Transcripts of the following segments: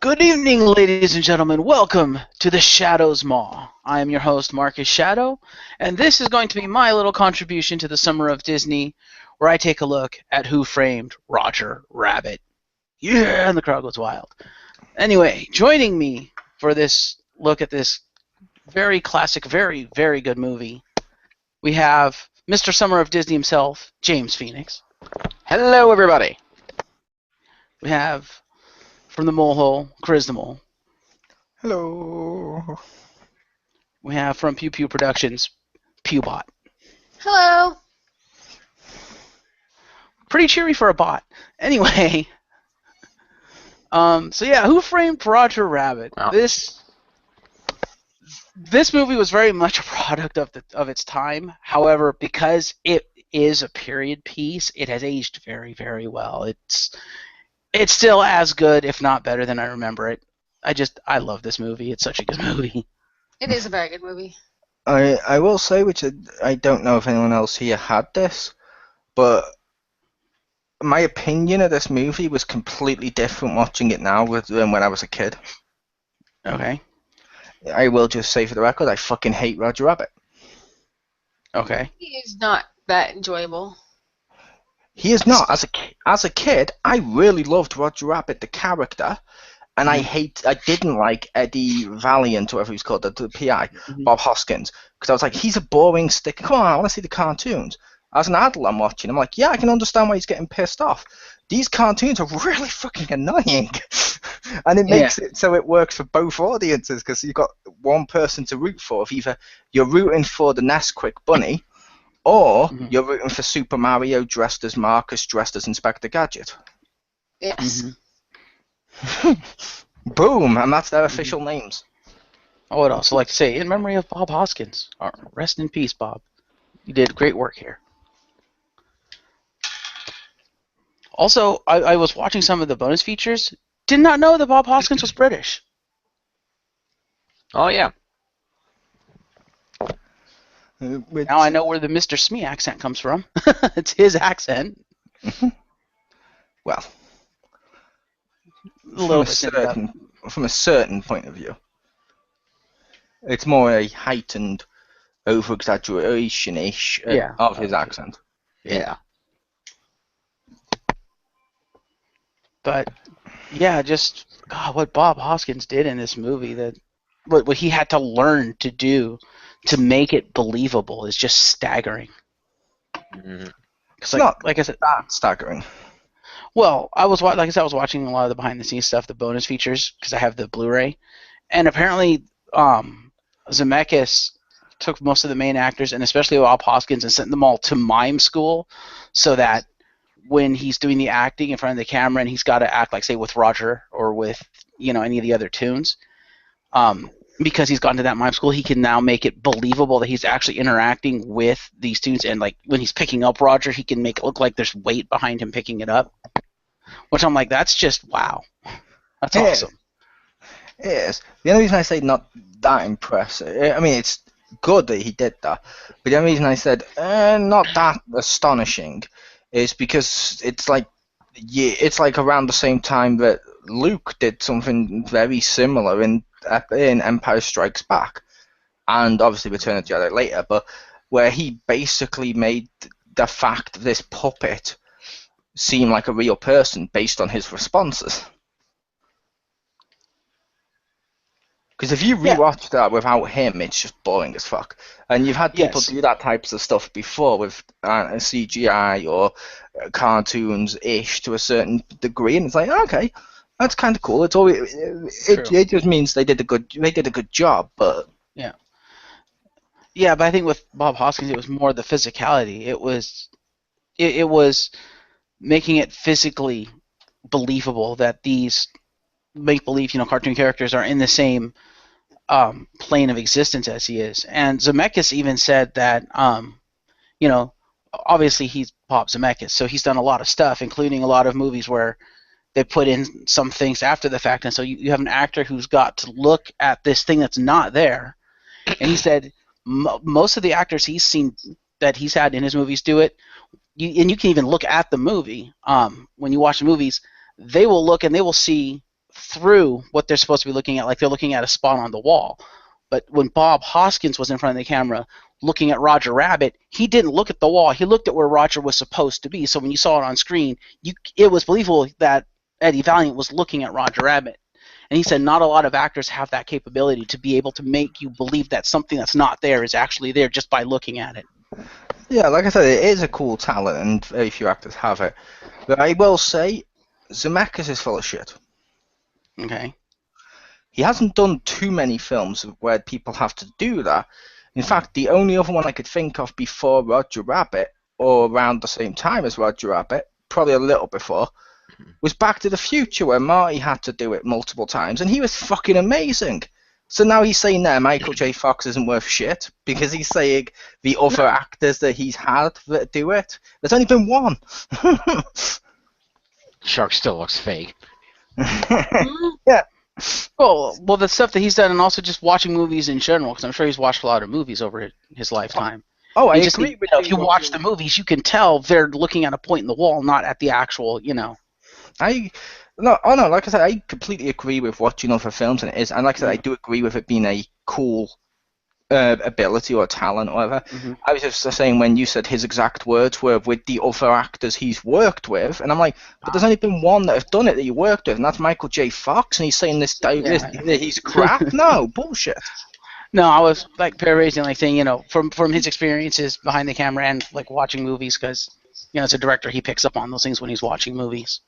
Good evening, ladies and gentlemen. Welcome to the Shadow's Maw. I am your host, Marcus Shadow, and this is going to be my little contribution to the Summer of Disney, where I take a look at Who Framed Roger Rabbit. Yeah, and the crowd goes wild. Anyway, joining me for this look at this very classic, very, very good movie, we have Mr. Summer of Disney himself, James Phoenix. Hello, everybody. We have, from the Mole Hole, Chriz the Mole. Hello. We have from Pew Pew Productions, Pewbot. Hello. Pretty cheery for a bot. Anyway, so yeah, Who Framed Roger Rabbit? Wow. This movie was very much a product of its time. However, because it is a period piece, it has aged very, very well. It's still as good, if not better, than I remember it. I love this movie. It's such a good movie. It is a very good movie. I will say, which I don't know if anyone else here had this, but my opinion of this movie was completely different watching it now than when I was a kid. Okay. I will just say for the record, I fucking hate Roger Rabbit. Okay. He is not that enjoyable. He is not. As a kid, I really loved Roger Rabbit, the character, and I didn't like Eddie Valiant, whoever he's called, the PI, Bob Hoskins, because I was like, he's a boring stick. Come on, I want to see the cartoons. As an adult, I'm watching. I'm like, yeah, I can understand why he's getting pissed off. These cartoons are really fucking annoying, and it makes it so it works for both audiences because you've got one person to root for. If either you're rooting for the Nesquik bunny, or you're rooting for Super Mario dressed as Marcus, dressed as Inspector Gadget. Yes. Boom, and that's their official names. I would also like to say, in memory of Bob Hoskins, rest in peace, Bob. You did great work here. Also, I was watching some of the bonus features. Did not know that Bob Hoskins was British. Oh, yeah. Now I know where the Mr. Smee accent comes from. It's his accent. Well, from a certain point of view, it's more a heightened over-exaggeration-ish of his accent. Yeah. But, yeah, just, God, what Bob Hoskins did in this movie, what he had to learn to do to make it believable is just staggering. It's not, like I said, that staggering. Well, I was watching a lot of the behind-the-scenes stuff, the bonus features, because I have the Blu-ray, and apparently Zemeckis took most of the main actors, and especially Bob Hoskins, and sent them all to mime school, so that when he's doing the acting in front of the camera and he's got to act like, say, with Roger or with any of the other tunes, because he's gone to that mime school, he can now make it believable that he's actually interacting with these tunes, and like when he's picking up Roger, he can make it look like there's weight behind him picking it up, which I'm like, that's just wow. That's awesome. It is. The only reason I say not that impressive, I mean, it's good that he did that, but the only reason I said not that astonishing is because it's like around the same time that Luke did something very similar in Empire Strikes Back, and obviously Return of the Jedi later, but where he basically made the fact of this puppet seem like a real person based on his responses. Because if you rewatch that without him, it's just boring as fuck. And you've had people do that types of stuff before with CGI or cartoons-ish to a certain degree, and it's like, okay, that's kind of cool. It's always it just means they did a good job, but but I think with Bob Hoskins, it was more the physicality. It was making it physically believable that these make-believe cartoon characters are in the same plane of existence as he is. And Zemeckis even said that obviously he's Bob Zemeckis, so he's done a lot of stuff, including a lot of movies where they put in some things after the fact, and so you have an actor who's got to look at this thing that's not there. And he said most of the actors he's seen that he's had in his movies do it, and you can even look at the movie when you watch the movies, they will look and they will see through what they're supposed to be looking at, like they're looking at a spot on the wall. But when Bob Hoskins was in front of the camera looking at Roger Rabbit, he didn't look at the wall. He looked at where Roger was supposed to be. So when you saw it on screen, it was believable that Eddie Valiant was looking at Roger Rabbit. And he said not a lot of actors have that capability to be able to make you believe that something that's not there is actually there just by looking at it. Yeah, like I said, it is a cool talent, and very few actors have it. But I will say, Zemeckis is full of shit. Okay. He hasn't done too many films where people have to do that. In fact, the only other one I could think of before Roger Rabbit, or around the same time as Roger Rabbit, probably a little before, was Back to the Future, where Marty had to do it multiple times, and he was fucking amazing. So now he's saying that Michael J. Fox isn't worth shit, because he's saying the other actors that he's had that do it. There's only been one. Shark still looks fake. Yeah. Well, the stuff that he's done, and also just watching movies in general, because I'm sure he's watched a lot of movies over his lifetime. Oh, I just, agree with you. If you watch the movies, you can tell they're looking at a point in the wall, not at the actual, like I said, I completely agree with watching other films, and it is, and like I said, I do agree with it being a cool ability or talent or whatever. Mm-hmm. I was just saying when you said his exact words were with the other actors he's worked with, and I'm like, but there's only been one that have done it that you worked with, and that's Michael J. Fox, and he's saying he's crap? No, bullshit. No, I was like paraphrasing, like saying, from his experiences behind the camera and like watching movies, because as a director, he picks up on those things when he's watching movies.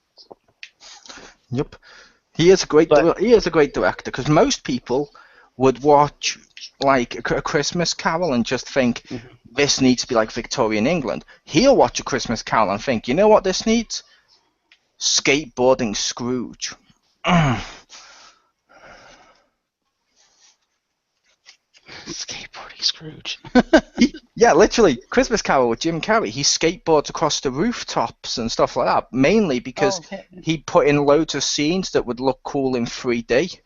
Yep, he is a great director, because most people would watch like a Christmas Carol and just think this needs to be like Victorian England. He'll watch a Christmas Carol and think, you know what this needs? Skateboarding Scrooge. Skateboarding Scrooge. Yeah, literally, Christmas Carol with Jim Carrey. He skateboards across the rooftops and stuff like that, mainly because he put in loads of scenes that would look cool in 3D.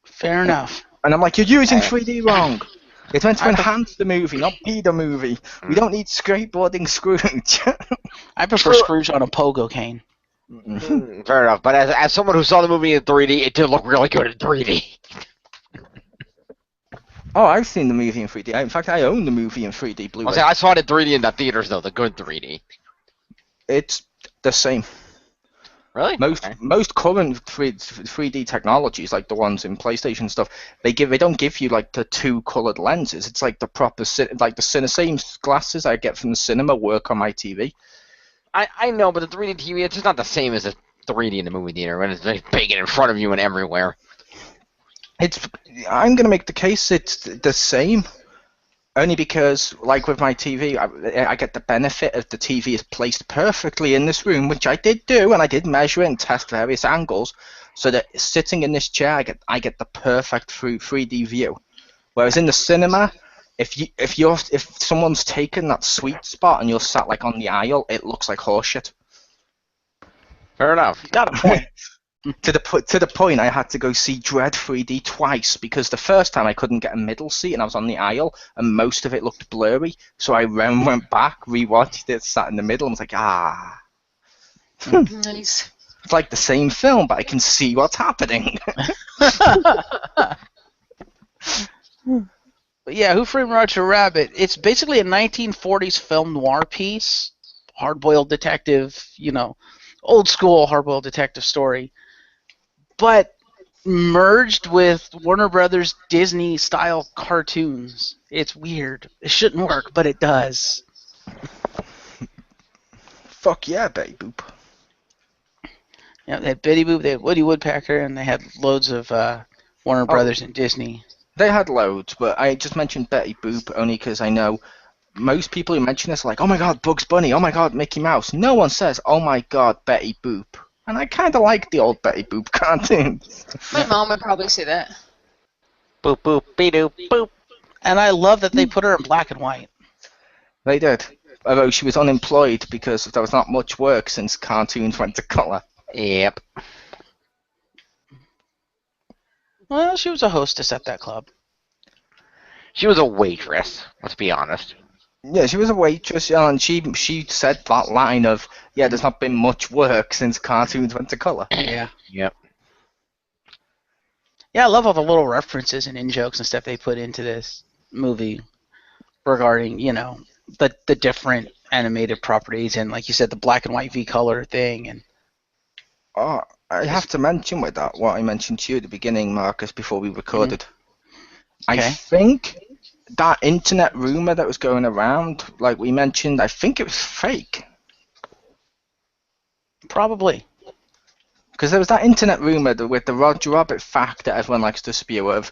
Fair enough. And I'm like, you're using 3D wrong. It's meant to enhance the movie, not be the movie. We don't need skateboarding Scrooge. I prefer Scrooge on a pogo cane. Fair enough, but as someone who saw the movie in 3D, it did look really good in 3D. Oh, I've seen the movie in 3D. In fact, I own the movie in 3D Blu-ray. I saw it in 3D in the theaters, though, the good 3D. It's the same. Really? Most current 3D technologies, like the ones in PlayStation stuff, they don't give you like the two colored lenses. It's like the proper like the same glasses I get from the cinema work on my TV. I know, but the 3D TV, it's just not the same as the 3D in the movie theater when it's very big and in front of you and everywhere. I'm going to make the case it's the same, only because, like with my TV, I get the benefit of the TV is placed perfectly in this room, which I did do, and I did measure it and test various angles, so that sitting in this chair, I get the perfect 3D view. Whereas in the cinema, if someone's taken that sweet spot and you're sat like on the aisle, it looks like horseshit. Fair enough. Got a point. To the point I had to go see Dread 3D twice, because the first time I couldn't get a middle seat and I was on the aisle and most of it looked blurry, so I went back, rewatched it, sat in the middle, and was like, Nice. It's like the same film, but I can see what's happening. But yeah, Who Framed Roger Rabbit? It's basically a 1940s film noir piece, hard-boiled detective, old school hard-boiled detective story, but merged with Warner Brothers Disney style cartoons. It's weird. It shouldn't work, but it does. Fuck yeah, Betty Boop. Yeah, they had Betty Boop, they had Woody Woodpecker, and they had loads of Warner Brothers and Disney. They had loads, but I just mentioned Betty Boop only because I know most people who mention this are like, oh my god, Bugs Bunny, oh my god, Mickey Mouse. No one says, oh my god, Betty Boop. And I kind of like the old Betty Boop cartoons. My mom would probably say that. Boop, boop, be-doop, boop. And I love that they put her in black and white. They did. Although she was unemployed because there was not much work since cartoons went to colour. Yep. Well, she was a hostess at that club. She was a waitress, let's be honest. Yeah, she was a waitress, and she said that line of, yeah, there's not been much work since cartoons went to colour. Yeah. Yep. Yeah, I love all the little references and in jokes and stuff they put into this movie regarding, the different animated properties and, like you said, the black and white V color thing. And Oh, I have to mention with that what I mentioned to you at the beginning, Marcus, before we recorded. I Okay. think that internet rumor that was going around, like we mentioned, I think it was fake. Probably. Because there was that internet rumor with the Roger Rabbit fact that everyone likes to spew of.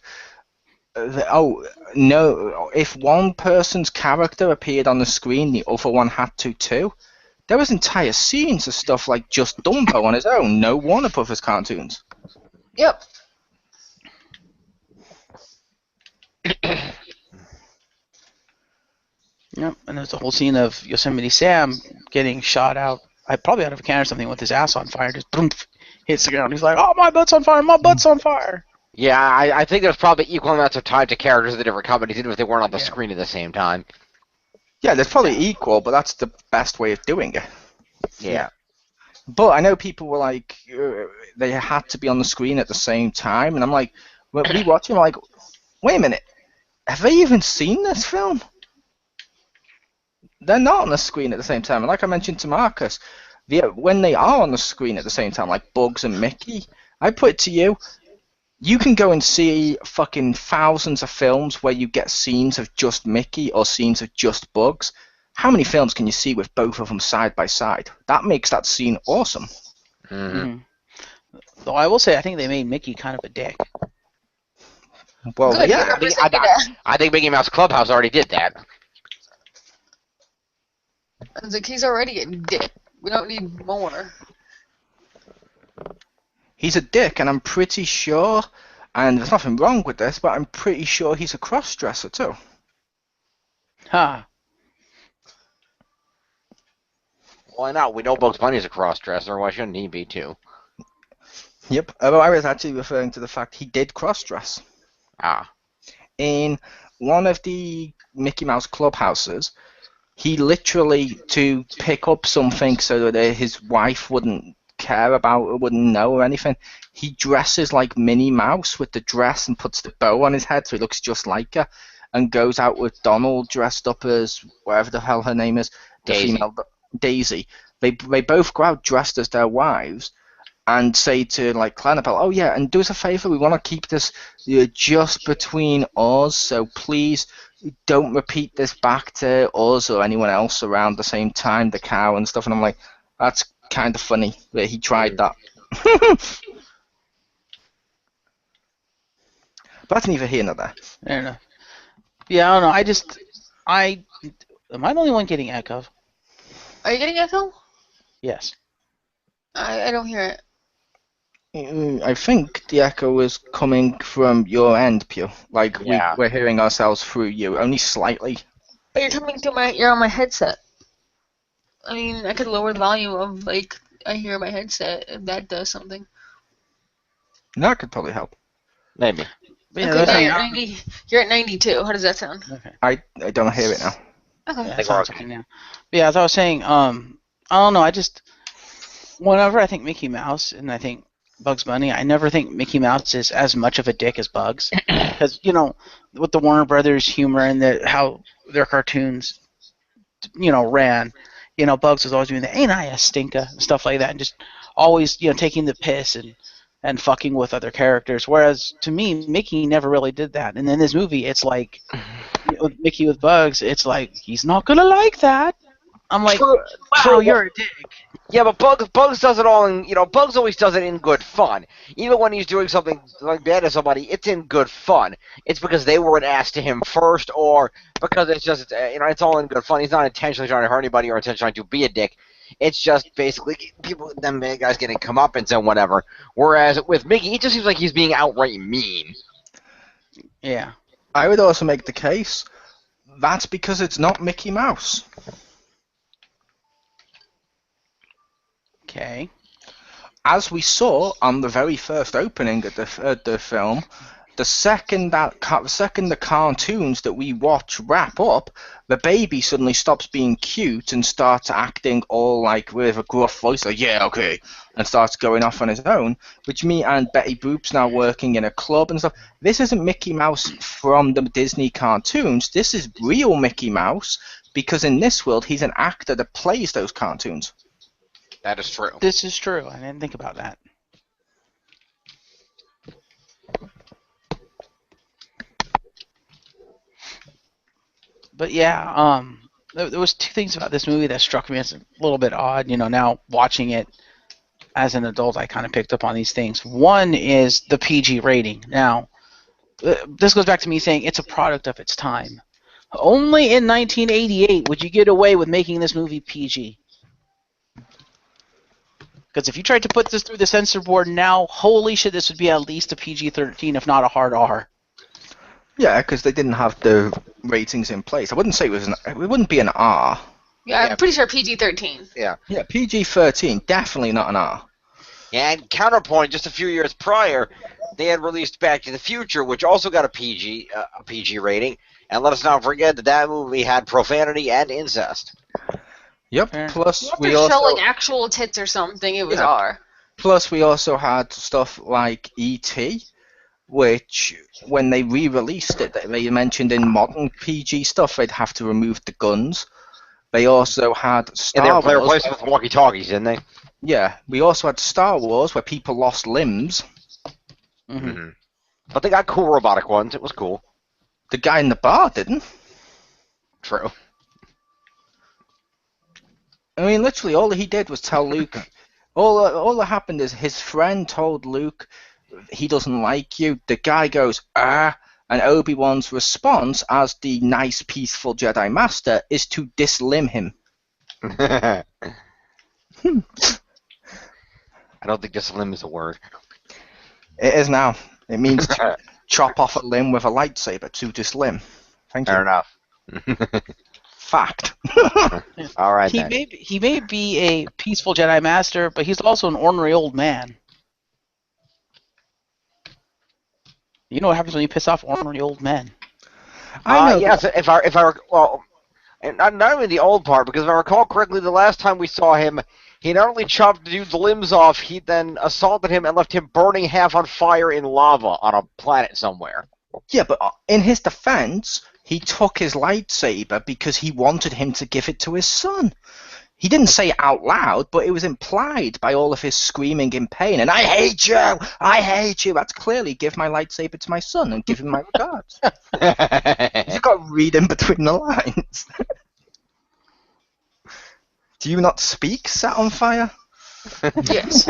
Oh, no, if one person's character appeared on the screen, the other one had to too. There was entire scenes of stuff like just Dumbo on his own, no Warner Brothers cartoons. Yep. Yep. And there's a whole scene of Yosemite Sam getting shot out, probably out of a can or something, with his ass on fire. Just boom, hits the ground. He's like, "Oh, my butt's on fire! My butt's on fire!" Yeah, I think there's probably equal amounts of time to characters of the different companies, even if they weren't on the screen at the same time. Yeah, there's probably equal, but that's the best way of doing it. Yeah. But I know people were like, they had to be on the screen at the same time, and I'm like, when we watch them, like, wait a minute, have they even seen this film? They're not on the screen at the same time, and like I mentioned to Marcus, when they are on the screen at the same time, like Bugs and Mickey, I put it to you, you can go and see fucking thousands of films where you get scenes of just Mickey or scenes of just Bugs. How many films can you see with both of them side by side? That makes that scene awesome. Mm-hmm. Though I will say, I think they made Mickey kind of a dick. Well, Good, yeah. I think Mickey Mouse Clubhouse already did that. I was like, he's already a dick. We don't need more. He's a dick, and I'm pretty sure, and there's nothing wrong with this, but I'm pretty sure he's a cross-dresser too. Ha. Why not? We know Bugs Bunny's a cross-dresser. Why shouldn't he be too? Yep. Although I was actually referring to the fact he did cross-dress. Ah. In one of the Mickey Mouse clubhouses, he literally, to pick up something so that his wife wouldn't care about it, wouldn't know or anything, he dresses like Minnie Mouse with the dress and puts the bow on his head so he looks just like her, and goes out with Donald dressed up as whatever the hell her name is, the Daisy. female Daisy. They both go out dressed as their wives and say to like Clanabelle, oh yeah, and do us a favor, we want to keep this just between us, so please don't repeat this back to us or anyone else around the same time, the cow and stuff. And I'm like, that's kind of funny that he tried that. But that's neither here nor there. I don't know. Yeah, I don't know. Am I the only one getting echo? Are you getting echo? Yes. I don't hear it. I think the echo is coming from your end, Pew. Like, Yeah. we're hearing ourselves through you, only slightly. But you're on my headset. I mean, I could lower the volume of, like, I hear my headset, if that does something. That could probably help. Maybe. Yeah, Okay, that's now like- you're at 92. How does that sound? Okay. I don't hear it now. Okay. Yeah, think sounds we're okay now. But yeah, as I was saying, I don't know. Whenever I think Mickey Mouse and I think Bugs Bunny, I never think Mickey Mouse is as much of a dick as Bugs, because with the Warner Brothers humor and how their cartoons, ran, Bugs was always doing the "ain't I a stinker" and stuff like that, and just always taking the piss and fucking with other characters. Whereas to me, Mickey never really did that. And in this movie, it's like with Mickey with Bugs, it's like he's not gonna like that. I'm like, wow, you're a dick. Yeah, but Bugs does it all in, Bugs always does it in good fun. Even when he's doing something like bad to somebody, it's in good fun. It's because they were an ass to him first, or because it's just, it's all in good fun. He's not intentionally trying to hurt anybody or intentionally trying to be a dick. It's just basically them bad guys getting comeuppance and whatever. Whereas with Mickey, it just seems like he's being outright mean. Yeah. I would also make the case that's because it's not Mickey Mouse. Okay. As we saw on the very first opening of the film, the second the cartoons that we watch wrap up, the baby suddenly stops being cute and starts acting all like with a gruff voice, like yeah, okay, and starts going off on his own. Which me and Betty Boop's now working in a club and stuff. This isn't Mickey Mouse from the Disney cartoons. This is real Mickey Mouse because in this world he's an actor that plays those cartoons. That is true. This is true. I didn't think about that. But yeah, there was two things about this movie that struck me as a little bit odd. You know, now watching it as an adult, I kind of picked up on these things. One is the PG rating. Now, this goes back to me saying it's a product of its time. Only in 1988 would you get away with making this movie PG. Because if you tried to put this through the censor board now, holy shit, this would be at least a PG-13, if not a hard R. Yeah, because they didn't have the ratings in place. I wouldn't say it wouldn't be an R. Yeah, I'm pretty sure PG-13. Yeah. Yeah, PG-13, definitely not an R. Yeah, and counterpoint, just a few years prior, they had released Back to the Future, which also got a PG rating. And let us not forget that that movie had profanity and incest. Yep. Fair. Plus You have we to show also like actual tits or something. It was Yeah. R. plus we also had stuff like E.T., which when they re-released it, they mentioned in modern PG stuff they'd have to remove the guns. They also had And Star they Wars. replaced it with walkie-talkies, didn't they? Yeah, we also had Star Wars where people lost limbs. Mm-hmm. Mm-hmm. But they got cool robotic ones. It was cool. The guy in the bar didn't. True. I mean, literally, all he did was tell Luke. All that happened is his friend told Luke he doesn't like you. The guy goes, ah, and Obi-Wan's response, as the nice, peaceful Jedi Master, is to dislimb him. I don't think this limb is a word. It is now. It means to chop off a limb with a lightsaber, to dislimb. Thank Fair you. enough. Fact. All right, He then. may be a peaceful Jedi Master, but he's also an ornery old man. You know what happens when you piss off ornery old men? I know. Yes, if I well, and not even the old part, because if I recall correctly, the last time we saw him, he not only chopped the dude's limbs off, he then assaulted him and left him burning half on fire in lava on a planet somewhere. Yeah, but in his defense, he took his lightsaber because he wanted him to give it to his son. He didn't say it out loud, but it was implied by all of his screaming in pain. And I hate you! I hate you! That's clearly give my lightsaber to my son and give him my regards. You've got to read in between the lines. Do you not speak, Set on Fire? Yes.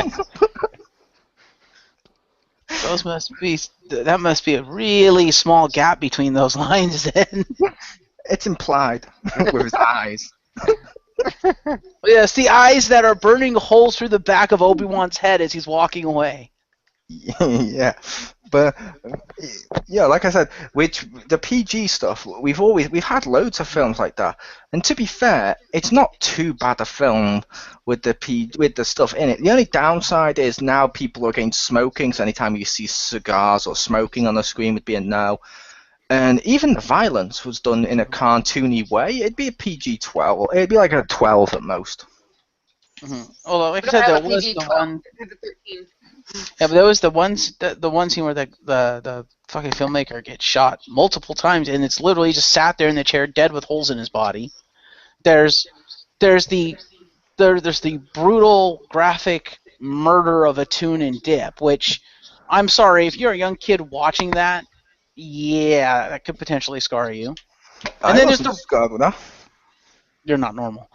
That must be a really small gap between those lines then. It's implied with his eyes. Yes, the eyes that are burning holes through the back of Obi-Wan's head as he's walking away. Yeah, but yeah, like I said, which the PG stuff, we've had loads of films like that, and to be fair, it's not too bad a film with the stuff in it. The only downside is now people are against smoking, so anytime you see cigars or smoking on the screen would be a no. And even the violence was done in a cartoony way. It'd be a PG-12. It'd be like a 12 at most. Mm-hmm. Although, like I said, there was the one. Yeah, but there was the one scene where the fucking filmmaker gets shot multiple times, and it's literally just sat there in the chair, dead with holes in his body. There's the brutal graphic murder of a tune and dip, which I'm sorry if you're a young kid watching that. Yeah, that could potentially scar you. And then there's scarred with that. You're not normal.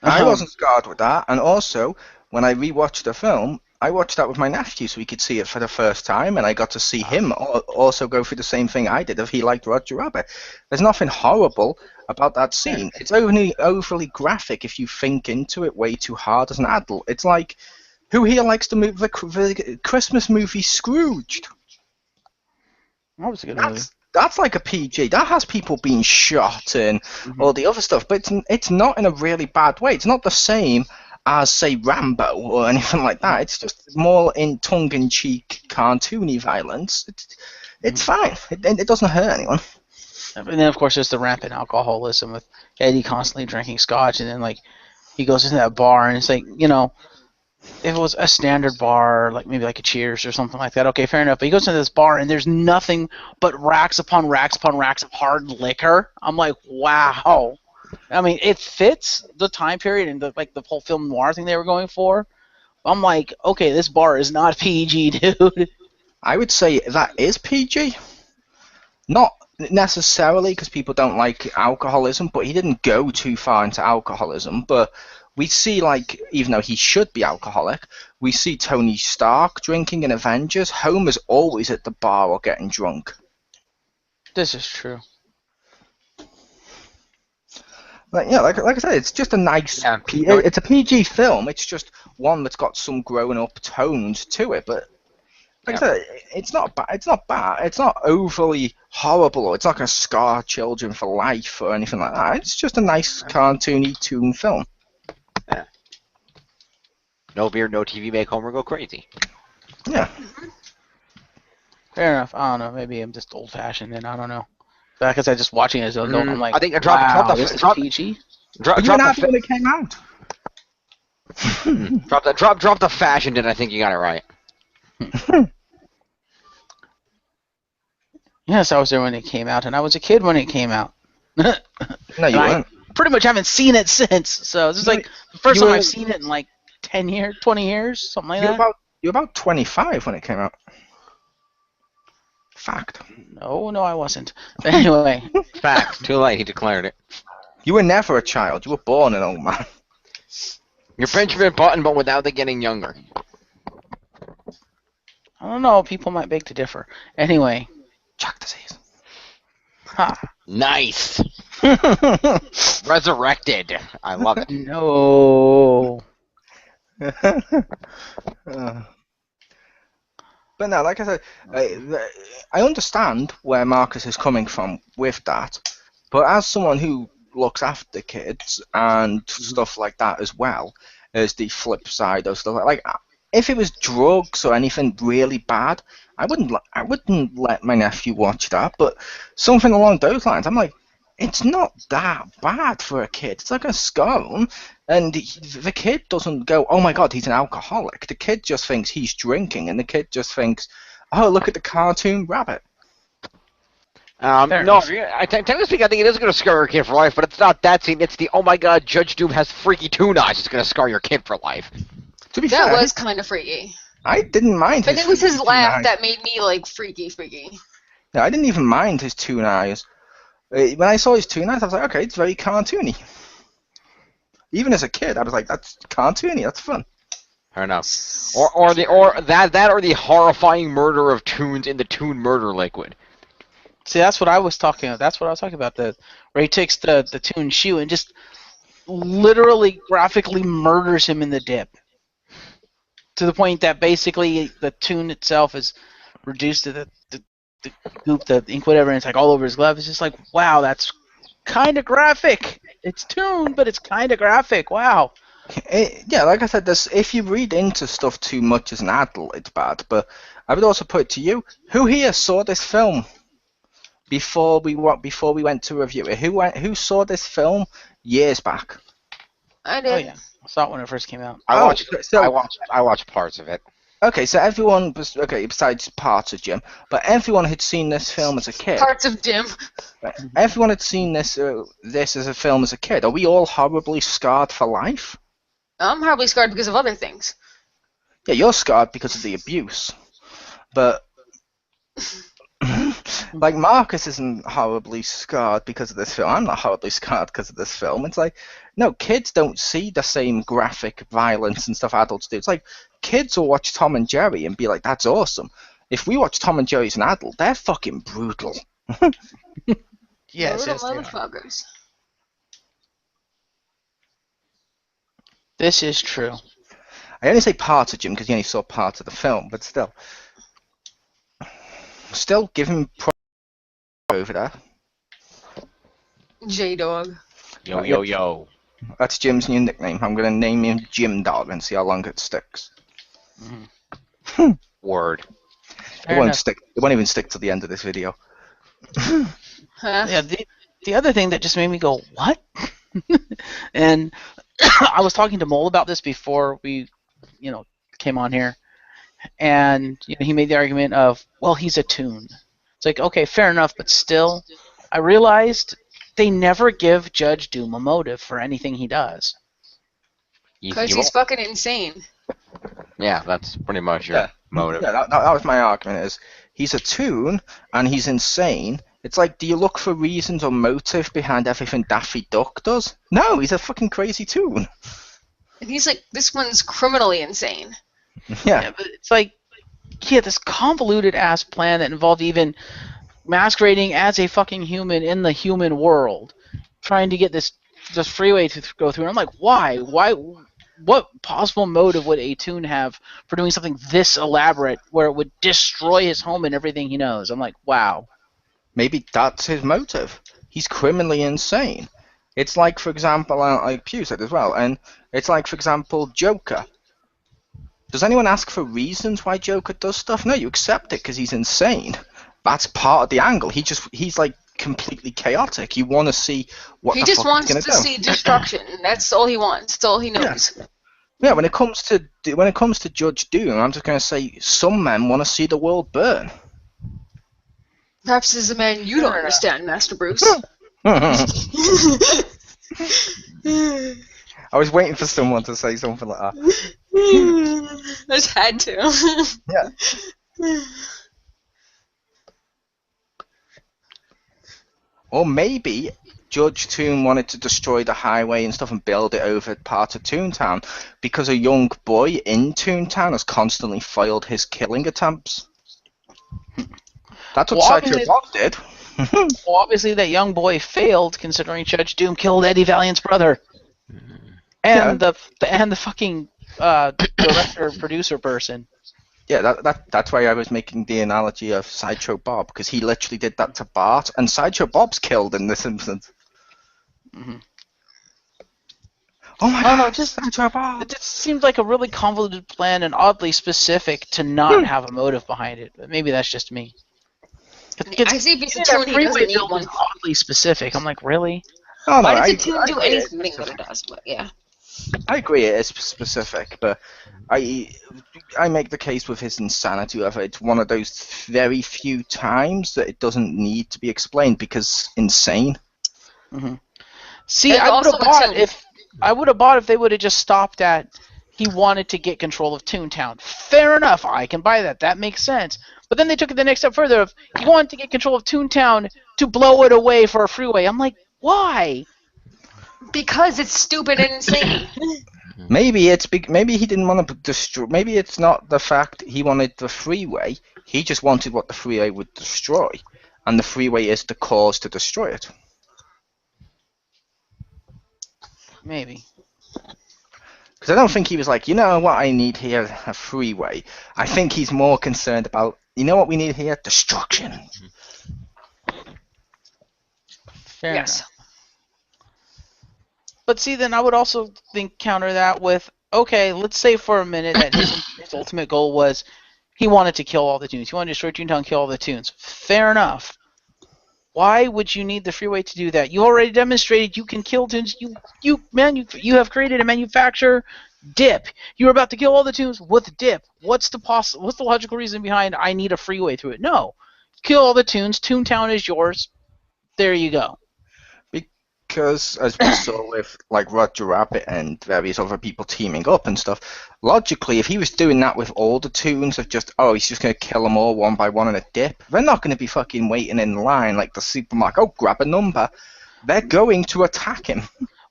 I wasn't scarred with that, and also when I rewatched the film, I watched that with my nephew so we could see it for the first time, and I got to see him also go through the same thing I did if he liked Roger Rabbit. There's nothing horrible about that scene. It's overly graphic if you think into it way too hard as an adult. It's like, who here likes the Christmas movie Scrooged? That was a good movie. That's like a PG. That has people being shot and all the other stuff, but it's not in a really bad way. It's not the same as, say, Rambo or anything like that. It's just more in tongue-in-cheek, cartoony violence. It's fine. It doesn't hurt anyone. And then, of course, there's the rampant alcoholism with Eddie constantly drinking scotch, and then, like, he goes into that bar, and it's like, you know, if it was a standard bar, like maybe like a Cheers or something like that, okay, fair enough. But he goes into this bar, and there's nothing but racks upon racks upon racks of hard liquor. I'm like, wow. I mean, it fits the time period and the whole film noir thing they were going for. I'm like, okay, this bar is not PG, dude. I would say that is PG. Not necessarily because people don't like alcoholism, but he didn't go too far into alcoholism. But we see, like, even though he should be alcoholic, we see Tony Stark drinking in Avengers. Homer's always at the bar or getting drunk. This is true. Like I said, it's just a nice. Yeah. It's a PG film. It's just one that's got some grown-up tones to it. But like I said, it's not bad. It's not bad. It's not overly horrible, or it's not going to scar children for life or anything like that. It's just a nice cartoony toon film. Yeah. No beer, no TV, make Homer go crazy. Yeah. Fair enough. I don't know. Maybe I'm just old-fashioned, and I don't know. Because I just watching it as an adult, I'm like, I think wow, this is PG. But you were happy when it came out. Drop the fashion, and I think you got it right. Yes, I was there when it came out, and I was a kid when it came out. No, you weren't. Pretty much haven't seen it since. So this is like the first time I've seen it in like 10 years, 20 years, something like that. You're about 25 when it came out. Fact. No, I wasn't. But anyway. Fact. Too late. He declared it. You were never a child. You were born an old man. You're Benjamin Button, but without the getting younger. I don't know. People might beg to differ. Anyway. Chuck disease. Ha. Nice. Resurrected. I love it. No. But no, like I said, I understand where Marcus is coming from with that. But as someone who looks after kids and stuff like that as well, as the flip side of stuff like if it was drugs or anything really bad, I wouldn't let my nephew watch that. But something along those lines, I'm like, it's not that bad for a kid. It's like a scone. And the kid doesn't go, oh my god, he's an alcoholic. The kid just thinks he's drinking, and the kid just thinks, oh, look at the cartoon rabbit. No, technically speaking, I think it is going to scar your kid for life, but it's not that scene. It's the, oh my god, Judge Doom has freaky toon eyes. It's going to scar your kid for life. To be fair, that was kind of freaky. I didn't mind but his it was his laugh eyes. that made me, like, freaky. No, I didn't even mind his toon eyes. When I saw his toon eyes, I was like, okay, it's very cartoony. Even as a kid, I was like, that's cartoony, that's fun. Fair enough. Or the horrifying murder of toons in the toon murder liquid. See, that's what I was talking about. That's what I was talking about. Where he takes the toon shoe and just literally graphically murders him in the dip. To the point that basically the toon itself is reduced to the goop, the ink, whatever, and it's like all over his glove. It's just like, wow, that's kind of graphic. It's toon, but it's kind of graphic. Wow. Yeah, like I said, if you read into stuff too much as an adult, it's bad. But I would also put it to you: who here saw this film before we went to review it? Who saw this film years back? I did. Oh yeah, I saw it when it first came out. I watched parts of it. Okay, so everyone was besides parts of Jim, but everyone had seen this film as a kid. Parts of Jim. Everyone had seen this as a film as a kid. Are we all horribly scarred for life? I'm horribly scarred because of other things. Yeah, you're scarred because of the abuse, but like Marcus isn't horribly scarred because of this film. I'm not horribly scarred because of this film. It's like, no, kids don't see the same graphic violence and stuff adults do. It's like kids will watch Tom and Jerry and be like, that's awesome. If we watch Tom and Jerry as an adult, they're fucking brutal. Yes, motherfuckers. This is true. I only say parts of Jim because you only saw parts of the film, but still. Still, give him over there. J-Dog. Yo. That's Jim's new nickname. I'm going to name him Jim Dog and see how long it sticks. Word. It won't stick. It won't even stick to the end of this video. Huh? Yeah, the other thing that just made me go, what? And I was talking to Mole about this before we, came on here, and he made the argument of, well, he's a toon. It's like, okay, fair enough, but still, I realized they never give Judge Doom a motive for anything he does. Because he's fucking insane. Yeah, that's pretty much your motive. Yeah, that was my argument. Is he's a toon and he's insane. It's like, do you look for reasons or motive behind everything Daffy Duck does? No, he's a fucking crazy toon. And he's like, this one's criminally insane. Yeah, but it's like, this convoluted ass plan that involved even masquerading as a fucking human in the human world, trying to get this freeway to go through. And I'm like, why? What possible motive would a toon have for doing something this elaborate where it would destroy his home and everything he knows? I'm like, wow. Maybe that's his motive. He's criminally insane. It's like, for example, like Pew said as well, and it's like, for example, Joker. Does anyone ask for reasons why Joker does stuff? No, you accept it because he's insane. That's part of the angle. He's like completely chaotic. You want to see what he the just fuck wants he's gonna to do. see destruction. That's all he wants. That's all he knows. Yeah, when it comes to Judge Doom, I'm just going to say some men want to see the world burn. Perhaps this is a man you don't understand, Master Bruce. I was waiting for someone to say something like that. I just had to. Yeah. Or maybe Judge Toon wanted to destroy the highway and stuff and build it over part of Toontown because a young boy in Toontown has constantly foiled his killing attempts. That's what Sideshow Bob did. Well, obviously that young boy failed, considering Judge Doom killed Eddie Valiant's brother, and the fucking director producer person. Yeah, that's why I was making the analogy of Sideshow Bob, because he literally did that to Bart, and Sideshow Bob's killed in The Simpsons. Mm-hmm. Oh my god, Sideshow Bob! It just seems like a really convoluted plan and oddly specific to not have a motive behind it. But maybe that's just me. I see if it's a toon, he doesn't need one. Oddly specific. I'm like, really? Oh, no, Why does a toon do anything that it does? But yeah. I agree it is specific, but I make the case with his insanity of it. It's one of those very few times that it doesn't need to be explained because insane. Mm-hmm. See, I would have bought if they would have just stopped at he wanted to get control of Toontown. Fair enough, I can buy that. That makes sense. But then they took it the next step further of he wanted to get control of Toontown to blow it away for a freeway. I'm like, why? Because it's stupid and insane. Maybe he didn't want to destroy. Maybe it's not the fact he wanted the freeway. He just wanted what the freeway would destroy, and the freeway is the cause to destroy it. Maybe. Because I don't think he was like, you know what I need here, a freeway. I think he's more concerned about, you know what we need here, destruction. Fair enough. But see, then I would also counter that with, okay, let's say for a minute that his ultimate goal was he wanted to kill all the Toons. He wanted to destroy Toontown, kill all the Toons. Fair enough. Why would you need the freeway to do that? You already demonstrated you can kill Toons. You have created a manufacturer, dip. You're about to kill all the Toons with dip. What's the logical reason behind I need a freeway through it? No. Kill all the Toons. Toontown is yours. There you go. Because, as we saw with like Roger Rabbit and various other people teaming up and stuff, logically, if he was doing that with all the Toons of just, he's just going to kill them all one by one in a dip, they're not going to be fucking waiting in line like the supermarket, grab a number. They're going to attack him.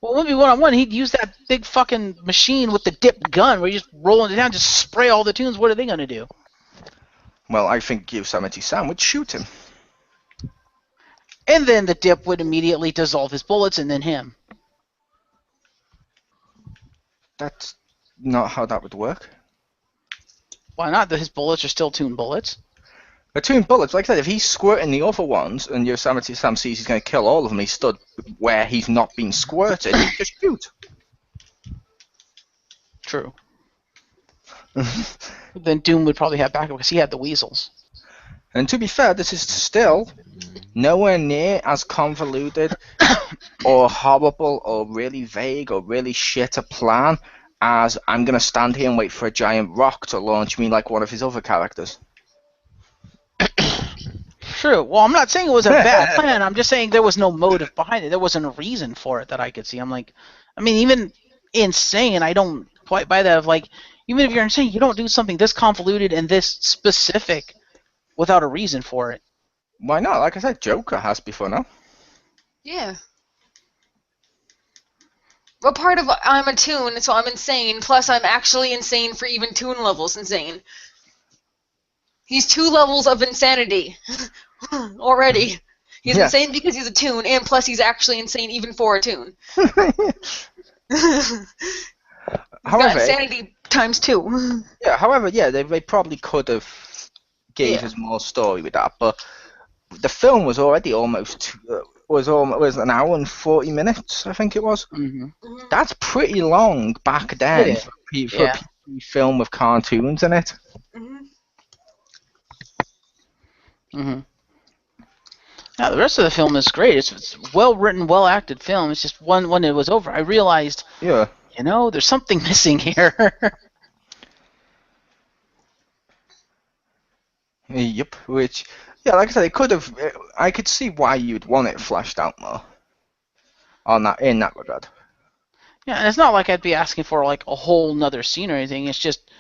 Well, it wouldn't be one-on-one. He'd use that big fucking machine with the dip gun where you just rolling it down, just spray all the Toons. What are they going to do? Well, I think Yosemite Sam would shoot him. And then the dip would immediately dissolve his bullets and then him. That's not how that would work. Why not? His bullets are still Toon bullets. They're Toon bullets. Like I said, if he's squirting the other ones and Yosemite Sam sees he's going to kill all of them, he stood where he's not been squirted, he'd just shoot. True. Then Doom would probably have backup because he had the weasels. And to be fair, this is still nowhere near as convoluted or horrible or really vague or really shit a plan as I'm going to stand here and wait for a giant rock to launch me like one of his other characters. True. Well, I'm not saying it was a bad plan. I'm just saying there was no motive behind it. There wasn't a reason for it that I could see. I'm like, I mean, even insane, I don't quite buy that. Of like, even if you're insane, you don't do something this convoluted and this specific without a reason for it. Why not? Like I said, Joker has before now. Yeah. Well, part of I'm a toon, so I'm insane. Plus, I'm actually insane for even toon levels insane. He's 2 levels of insanity already. He's insane because he's a toon, and plus he's actually insane even for a toon. However, insanity times 2. Yeah. However, yeah, they probably could have gave us more story with that, but the film was already almost was an hour and 40 minutes, I think it was. Mm-hmm. That's pretty long back then for a film with cartoons in it. Mm-hmm. Yeah, the rest of the film is great. It's well written, well acted film. It's just when it was over, I realized, there's something missing here. Yep. Which, like I said, it could have. I could see why you'd want it fleshed out more. In that regard. Yeah, and it's not like I'd be asking for like a whole nother scene or anything. It's just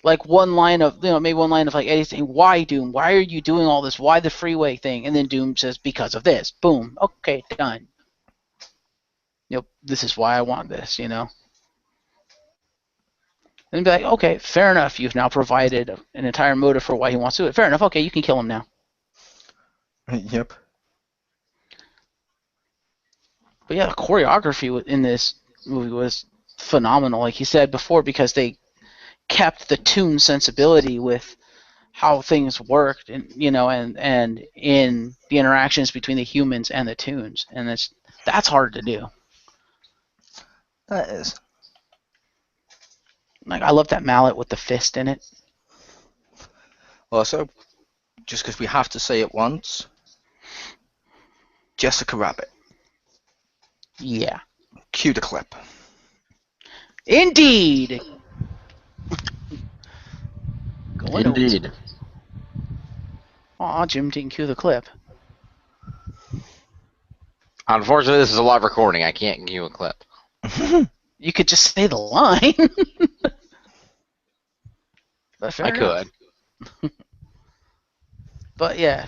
like one line of, maybe one line of like Eddie saying, "Why, Doom? Why are you doing all this? Why the freeway thing?" And then Doom says, "Because of this." Boom. Okay, done. This is why I want this. And be like, okay, fair enough. You've now provided an entire motive for why he wants to do it. Fair enough. Okay, you can kill him now. Yep. But yeah, the choreography in this movie was phenomenal, like you said before, because they kept the toon sensibility with how things worked, and and in the interactions between the humans and the toons, and that's hard to do. That is. Like, I love that mallet with the fist in it. Also, just because we have to say it once, Jessica Rabbit. Yeah. Cue the clip. Indeed. Indeed. Aw, Jim didn't cue the clip. Unfortunately, this is a live recording. I can't cue a clip. You could just say the line. But I could. But yeah,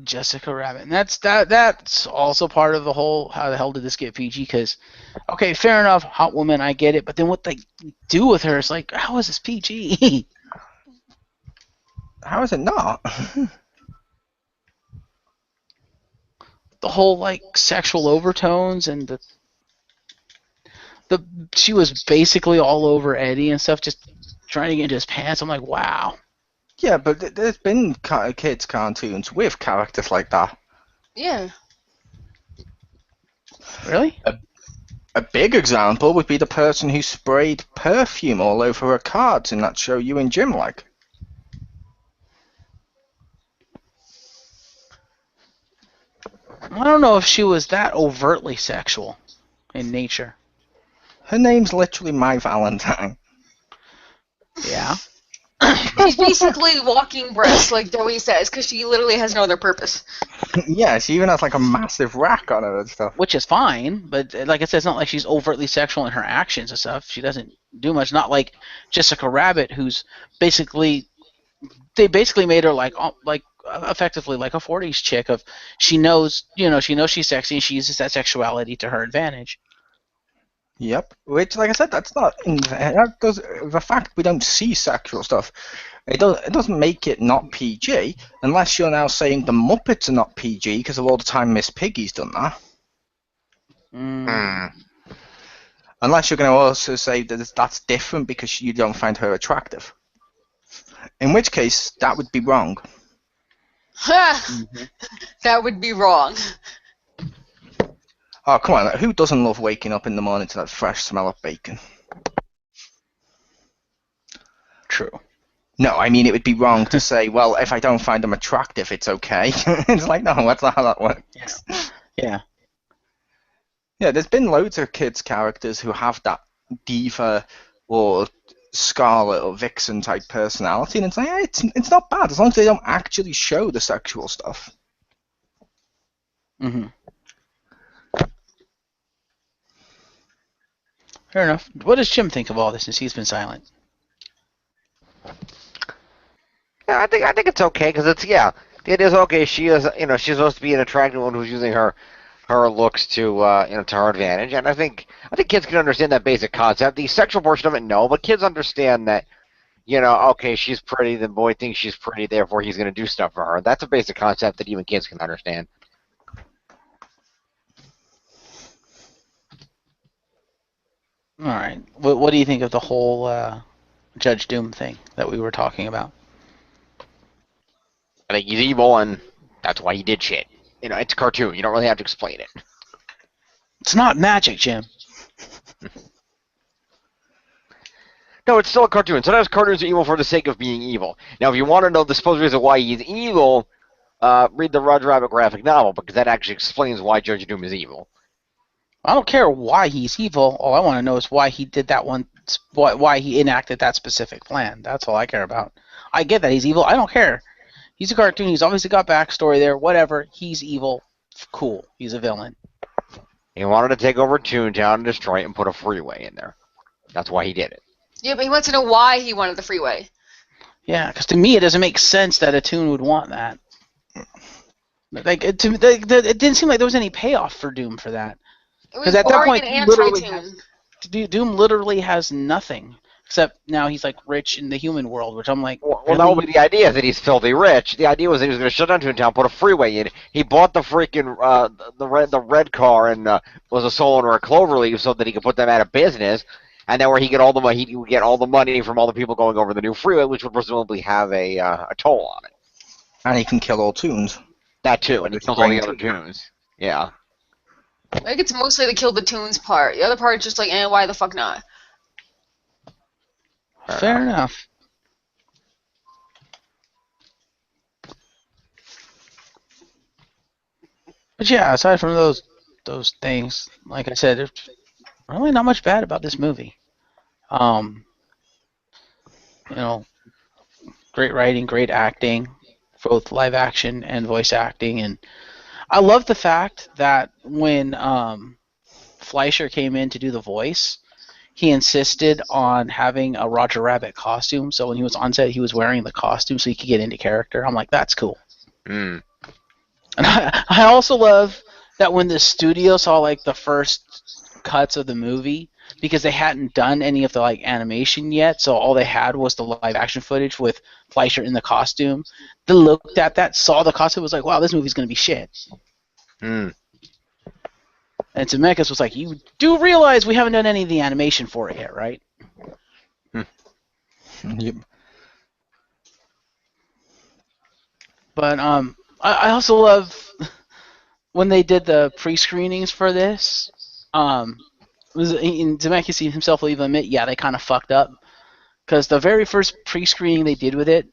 Jessica Rabbit, and that's also part of the whole how the hell did this get PG? Because okay, fair enough, hot woman, I get it, but then what they do with her is like, how is this PG? How is it not? The whole like sexual overtones and the she was basically all over Eddie and stuff, just trying to get into his pants. I'm like, wow. Yeah, but there's been kids' cartoons with characters like that. Yeah. Really? A big example would be the person who sprayed perfume all over her cards in that show you and Jim like. I don't know if she was that overtly sexual in nature. Her name's literally My Valentine. Yeah. She's basically walking breasts, like Joey says, because she literally has no other purpose. Yeah, she even has like a massive rack on her and stuff. Which is fine, but like I said, it's not like she's overtly sexual in her actions and stuff. She doesn't do much. Not like Jessica Rabbit, who's basically, they basically made her like effectively like a 40s chick of, she knows she's sexy and she uses that sexuality to her advantage. Yep. Which, like I said, that's not that does the fact we don't see sexual stuff. It doesn't make it not PG, unless you're now saying the Muppets are not PG because of all the time Miss Piggy's done that. Unless you're going to also say that that's different because you don't find her attractive. In which case, that would be wrong. That would be wrong. Oh, come on. Who doesn't love waking up in the morning to that fresh smell of bacon? True. No, I mean, it would be wrong to say, well, if I don't find them attractive, it's okay. It's like, no, that's not how that works. Yeah. Yeah, there's been loads of kids' characters who have that diva or Scarlet or Vixen type personality, and it's like, it's not bad as long as they don't actually show the sexual stuff. Mm-hmm. Fair enough. What does Jim think of all this since he's been silent? Yeah, I think it's okay because it's the idea is okay. She is she's supposed to be an attractive one who's using her looks to to her advantage, and I think kids can understand that basic concept. The sexual portion of it, no, but kids understand that okay, she's pretty, the boy thinks she's pretty, therefore he's going to do stuff for her. That's a basic concept that even kids can understand. All right. What do you think of the whole Judge Doom thing that we were talking about? I think he's evil, and that's why he did shit. It's a cartoon. You don't really have to explain it. It's not magic, Jim. No, it's still a cartoon. Sometimes cartoons are evil for the sake of being evil. Now, if you want to know the supposed reason why he's evil, read the Roger Rabbit graphic novel, because that actually explains why Judge Doom is evil. I don't care why he's evil. All I want to know is why he did that one, why he enacted that specific plan. That's all I care about. I get that he's evil. I don't care. He's a cartoon. He's obviously got backstory there. Whatever. He's evil. Cool. He's a villain. He wanted to take over Toontown and destroy it and put a freeway in there. That's why he did it. Yeah, but he wants to know why he wanted the freeway. Yeah, because to me it doesn't make sense that a Toon would want that. Like it didn't seem like there was any payoff for Doom for that. Because at that point, Doom literally has nothing. Except now he's like rich in the human world, which I'm like. Well, really? that would be the idea, that he's filthy rich. The idea was that he was going to shut down Toontown, put a freeway in. He bought the freaking the red car and was a sole owner of Cloverleaf so that he could put them out of business, and then where he get all the money, he would get all the money from all the people going over the new freeway, which would presumably have a toll on it. And he can kill all Toons. That too, and he kills all the other Toons. Yeah. I think it's mostly the kill the Toons part. The other part is just like, why the fuck not? Fair enough. But yeah, aside from those things, like I said, there's really not much bad about this movie. Great writing, great acting, both live action and voice acting, and I love the fact that when Fleischer came in to do the voice, he insisted on having a Roger Rabbit costume, so when he was on set, he was wearing the costume so he could get into character. I'm like, that's cool. Mm. And I also love that when the studio saw like the first cuts of the movie, because they hadn't done any of the like animation yet, so all they had was the live action footage with Fleischer in the costume. They looked at that, saw the costume, was like, wow, this movie's gonna be shit. Mm. And Zemeckis was like, you do realize we haven't done any of the animation for it yet, right? Yep. But I also love when they did the pre-screenings for this. Zemeckis himself will even admit, yeah, they kind of fucked up. Because the very first pre-screening they did with it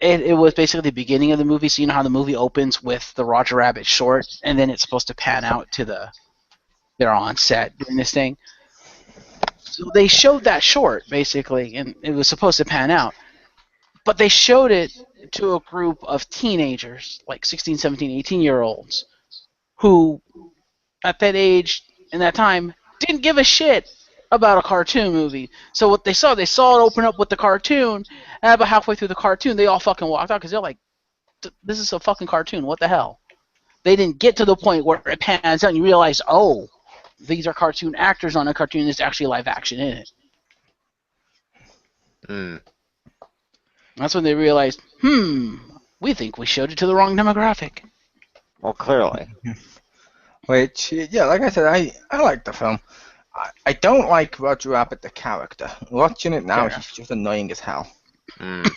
was basically the beginning of the movie. So you know how the movie opens with the Roger Rabbit short, and then it's supposed to pan out to they're on set doing this thing. So they showed that short, basically, and it was supposed to pan out. But they showed it to a group of teenagers, like 16, 17, 18-year-olds, who, at that age, in that time, didn't give a shit about a cartoon movie. So what they saw it open up with the cartoon, and about halfway through the cartoon, they all fucking walked out because they're like, this is a fucking cartoon, what the hell? They didn't get to the point where it pans out and you realize, oh, these are cartoon actors on a cartoon, there's actually live action in it. Mm. That's when they realized, we think we showed it to the wrong demographic. Well, clearly. Which, yeah, like I said, I like the film. I don't like Roger Rabbit, the character. Watching it now, he's just annoying as hell. Mm.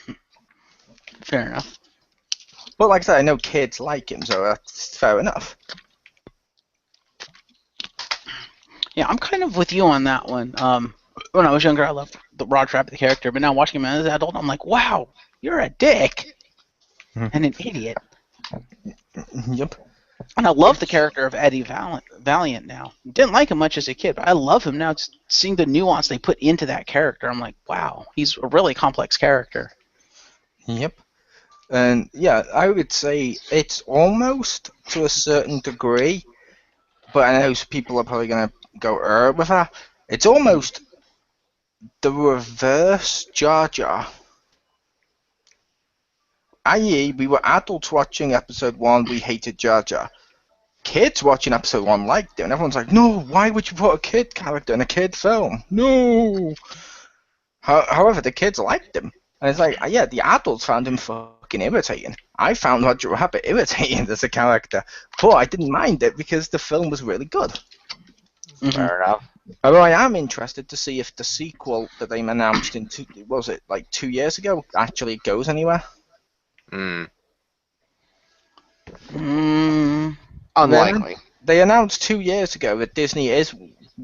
Fair enough. But like I said, I know kids like him, so that's fair enough. Yeah, I'm kind of with you on that one. When I was younger, I loved the Roger Rabbit the character, but now watching him as an adult, I'm like, wow, you're a dick and an idiot. Yep. And I love the character of Eddie Valiant now. Didn't like him much as a kid, but I love him now. Just seeing the nuance they put into that character, I'm like, wow, he's a really complex character. Yep. And yeah, I would say it's almost to a certain degree, but I know people are probably going to go with that. It's almost the reverse Jar Jar. I.e., we were adults watching episode 1, we hated Jar Jar. Kids watching episode 1 liked it, and everyone's like, no, why would you put a kid character in a kid film? No! However, the kids liked him. And it's like, yeah, the adults found him fucking irritating. I found Roger Rabbit irritating as a character, but I didn't mind it because the film was really good. Fair enough. Although I am interested to see if the sequel that they announced in 2 years ago actually goes anywhere. Unlikely. They announced 2 years ago that Disney is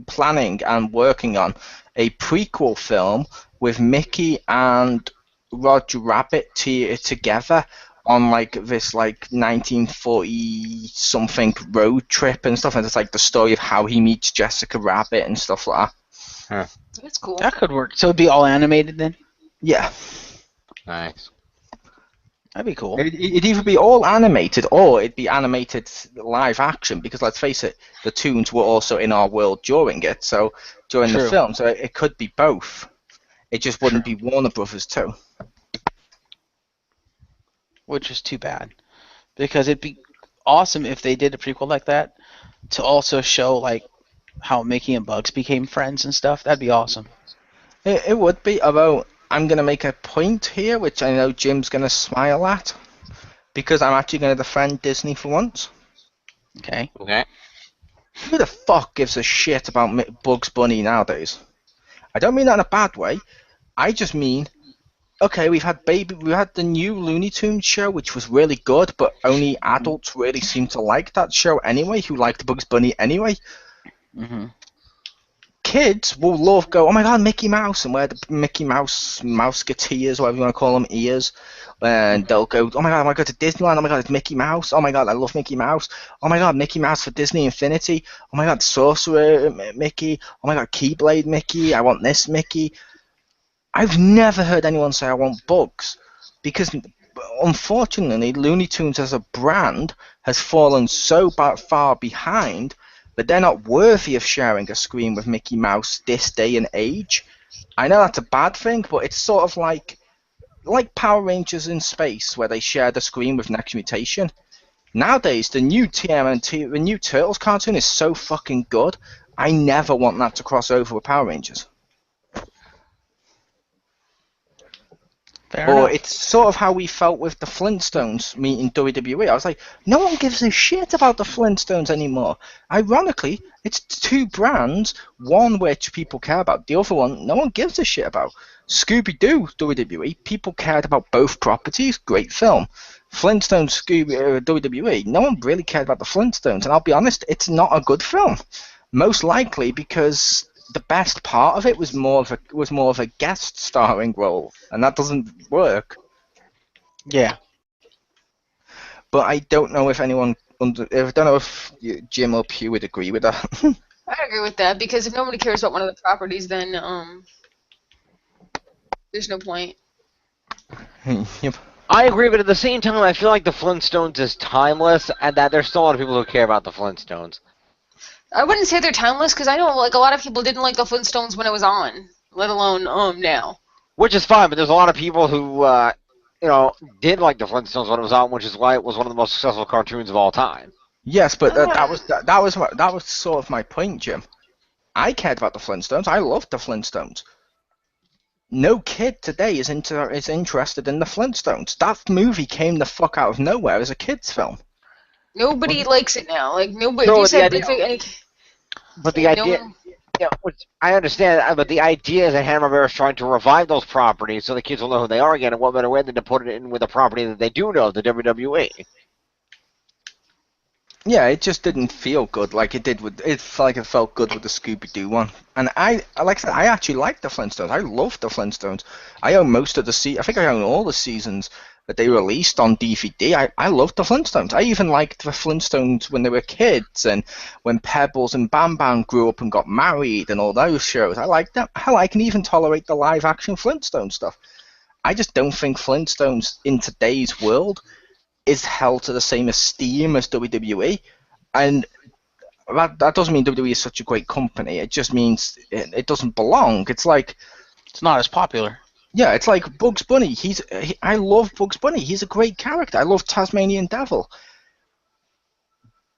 planning and working on a prequel film with Mickey and Roger Rabbit together on like this like 1940 something road trip and stuff, and it's like the story of how he meets Jessica Rabbit and stuff like that. That's cool. That could work. So it'd be all animated then? Yeah. Nice. That'd be cool. It'd either be all animated or it'd be animated live action, because let's face it, the toons were also in our world during it, so during the film, so it could be both. It just wouldn't be Warner Brothers too. Which is too bad. Because it'd be awesome if they did a prequel like that to also show like how Mickey and Bugs became friends and stuff. That'd be awesome. It would be, although I'm going to make a point here, which I know Jim's going to smile at, because I'm actually going to defend Disney for once. Okay. Okay. Who the fuck gives a shit about Bugs Bunny nowadays? I don't mean that in a bad way. I just mean, okay, we had the new Looney Tunes show, which was really good, but only adults really seem to like that show anyway, who liked Bugs Bunny anyway. Mm-hmm. Kids will go, oh my god, Mickey Mouse, and wear the Mickey Mouse Mouseketeers, whatever you want to call them, ears, and they'll go, oh my god, I want to go to Disneyland, oh my god, it's Mickey Mouse, oh my god, I love Mickey Mouse, oh my god, Mickey Mouse for Disney Infinity, oh my god, Sorcerer Mickey, oh my god, Keyblade Mickey, I want this Mickey. I've never heard anyone say I want Bugs, because unfortunately Looney Tunes as a brand has fallen so far behind that they're not worthy of sharing a screen with Mickey Mouse this day and age. I know that's a bad thing, but it's sort of like Power Rangers in space, where they share the screen with Next Mutation. Nowadays, the new TMNT, the new Turtles cartoon is so fucking good, I never want that to cross over with Power Rangers. Or it's sort of how we felt with the Flintstones meeting WWE. I was like, no one gives a shit about the Flintstones anymore. Ironically, it's two brands, one which people care about, the other one no one gives a shit about. Scooby-Doo, WWE, people cared about both properties, great film. Flintstones, WWE, no one really cared about the Flintstones, and I'll be honest, it's not a good film. Most likely because the best part of it was more of a guest starring role, and that doesn't work. Yeah. But I don't know if anyone, I don't know if Jim or Pew would agree with that. I agree with that, because if nobody cares about one of the properties, then there's no point. Yep. I agree, but at the same time, I feel like the Flintstones is timeless, and that there's still a lot of people who care about the Flintstones. I wouldn't say they're timeless, because I know like a lot of people didn't like the Flintstones when it was on, let alone now. Which is fine, but there's a lot of people who did like the Flintstones when it was on, which is why it was one of the most successful cartoons of all time. Yes, but that was sort of my point, Jim. I cared about the Flintstones. I loved the Flintstones. No kid today is interested in the Flintstones. That movie came the fuck out of nowhere as a kids' film. Nobody likes it now. Like nobody. No, You said but the idea, which I understand, but the idea is that Hanna-Barbera is trying to revive those properties so the kids will know who they are again, and what better way than to put it in with a property that they do know, the WWE. Yeah, it just didn't feel good like it did with. It felt like it felt good with the Scooby Doo one. And like I said, I actually like the Flintstones. I love the Flintstones. I own most of the I think I own all the seasons that they released on DVD. I love the Flintstones. I even liked the Flintstones when they were kids and when Pebbles and Bam Bam grew up and got married and all those shows. I like them. Hell, I can even tolerate the live action Flintstone stuff. I just don't think Flintstones in today's world is held to the same esteem as WWE. And that doesn't mean WWE is such a great company. It just means it doesn't belong. It's like, It's not as popular. yeah, it's like Bugs Bunny. I love Bugs Bunny. He's a great character. I love Tasmanian Devil.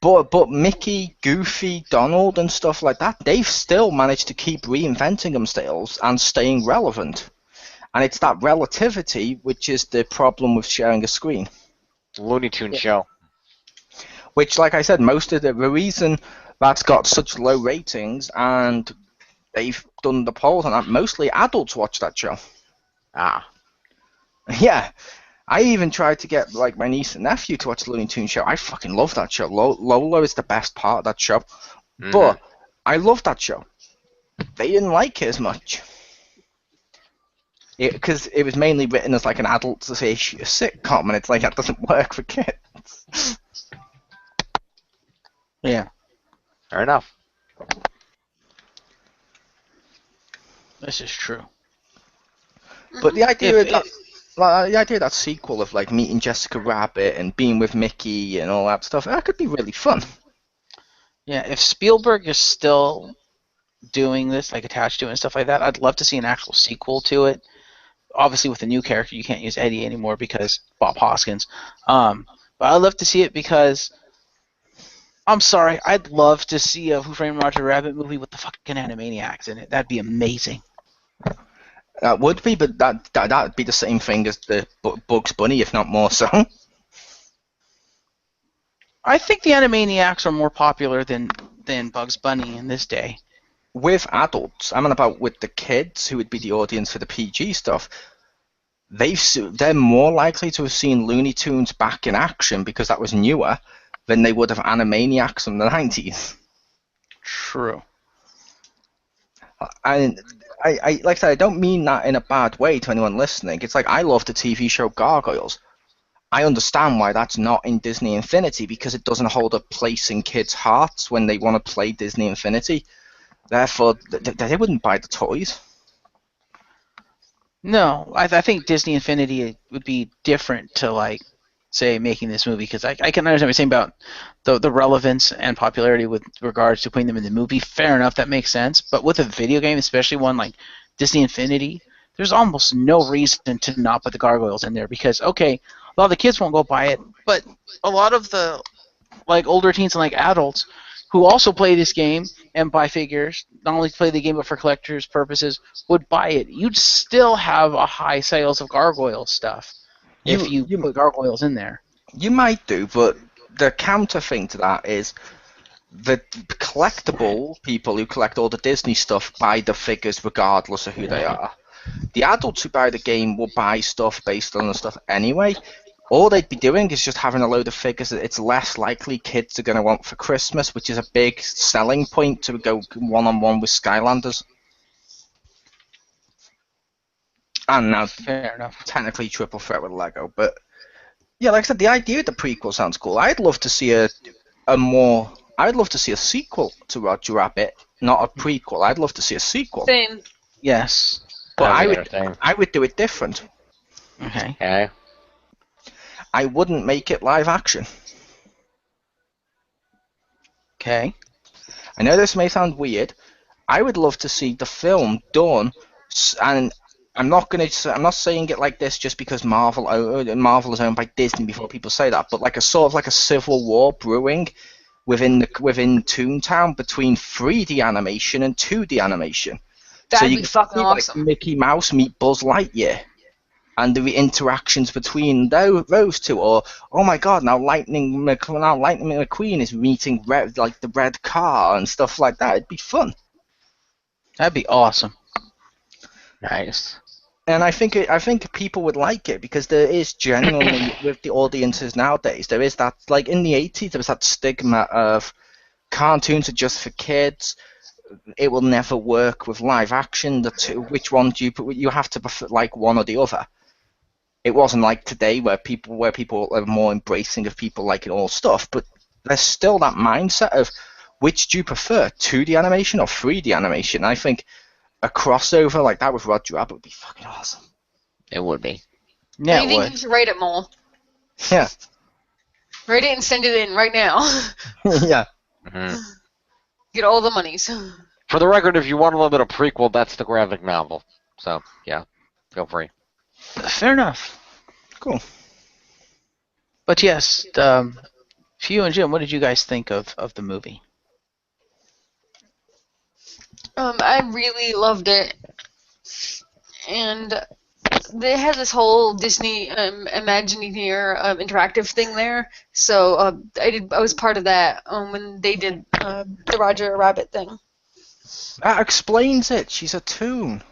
But Mickey, Goofy, Donald, and stuff like that, they've still managed to keep reinventing themselves and staying relevant. And it's that relativity which is the problem with sharing a screen. Looney Tunes show. Which, like I said, most of the reason that's got such low ratings, and they've done the polls on that, mostly adults watch that show. Ah. Yeah, I even tried to get like my niece and nephew to watch the Looney Tunes show. I fucking love that show. Lola is the best part of that show. Mhm. But I love that show. They didn't like it as much. Because it was mainly written as like an adult-ish sitcom, and it's like, that doesn't work for kids. Yeah, Fair enough. this is true. But the idea If- of that, like, the idea of that sequel of like meeting Jessica Rabbit and being with Mickey and all that stuff, that could be really fun. Yeah, if Spielberg is still doing this, like attached to it and stuff like that, I'd love to see an actual sequel to it. Obviously, with a new character, you can't use Eddie anymore because Bob Hoskins. But I'd love to see it because, I'm sorry, I'd love to see a Who Framed Roger Rabbit movie with the fucking Animaniacs in it. That'd be amazing. That would be, but that'd be the same thing as the Bugs Bunny, if not more so. I think the Animaniacs are more popular than Bugs Bunny in this day. With adults, I mean about with the kids who would be the audience for the PG stuff, they're more likely to have seen Looney Tunes back in action because that was newer than they would have Animaniacs from the 90s. True. And I like I said, I don't mean that in a bad way to anyone listening. It's like, I love the TV show Gargoyles. I understand why that's not in Disney Infinity because it doesn't hold a place in kids' hearts when they want to play Disney Infinity. Therefore, they wouldn't buy the toys. No, I think Disney Infinity would be different to, like, say, making this movie, because I can understand what you're saying about the relevance and popularity with regards to putting them in the movie. Fair enough, that makes sense. But with a video game, especially one like Disney Infinity, there's almost no reason to not put the Gargoyles in there because, okay, a lot of the kids won't go buy it, but a lot of the like older teens and like adults who also play this game and buy figures, not only play the game but for collectors' purposes, would buy it. You'd still have a high sales of Gargoyle stuff if you put Gargoyles in there. You might do, but the counter thing to that is the collectible people who collect all the Disney stuff buy the figures regardless of who they are. The adults who buy the game will buy stuff based on the stuff anyway. All they'd be doing is just having a load of figures that it's less likely kids are going to want for Christmas, which is a big selling point to go one-on-one with Skylanders. And now, Fair enough. technically Triple Threat with Lego, but yeah, like I said, the idea of the prequel sounds cool. I'd love to see I'd love to see a sequel to Roger Rabbit, not a prequel. I'd love to see a sequel. Same. Yes. But Everything. I would do it different. Okay. Okay. I wouldn't make it live action. Okay. I know this may sound weird. I would love to see the film done, and I'm not saying it like this just because Marvel is owned by Disney before people say that, but like a sort of like a civil war brewing within Toontown between 3D animation and 2D animation. That'd you be could fucking see, awesome. like Mickey Mouse meet Buzz Lightyear, and the interactions between those two, or oh my God, now Lightning McQueen is meeting the red car and stuff like that. It'd be fun. That'd be awesome. Nice. And I think people would like it because there is genuinely with the audiences nowadays, there is that, like in the 80s there was that stigma of cartoons are just for kids. It will never work with live action. The two, which one do you put? You have to prefer like one or the other. It wasn't like today where people are more embracing of people liking all stuff, but there's still that mindset of which do you prefer, 2D animation or 3D animation? I think a crossover like that with Roger Rabbit would be fucking awesome. It would be. Yeah, I it think would. you should write it, Mole. Yeah. Write it and send it in right now. Yeah. Mhm. Get all the monies. For the record, if you want a little bit of prequel, that's the graphic novel. So, yeah, feel free. Fair enough. Cool. But yes, Hugh and Jim, what did you guys think of the movie? I really loved it, and they had this whole Disney Imagineer interactive thing there. So I was part of that when they did the Roger Rabbit thing. That explains it. She's a toon.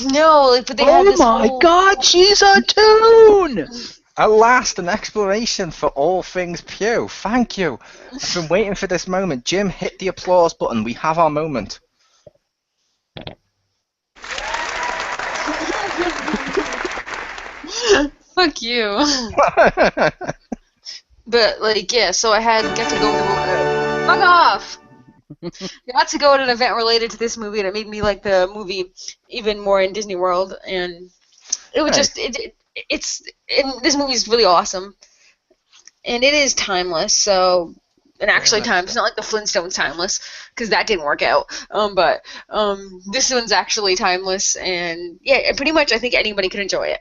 No, like, but they had Oh this my whole... God, she's a toon! At last, an explanation for all things Pew. Thank you. I've been waiting for this moment. Jim, hit the applause button. We have our moment. Fuck you. But like, yeah. So I got to go to fuck off. Got to go to an event related to this movie, and it made me like the movie even more in Disney World, and it was Nice. this movie is really awesome, and it is timeless. So, and actually, much it's not like the Flintstones timeless because that didn't work out. But this one's actually timeless, and yeah, pretty much I think anybody could enjoy it.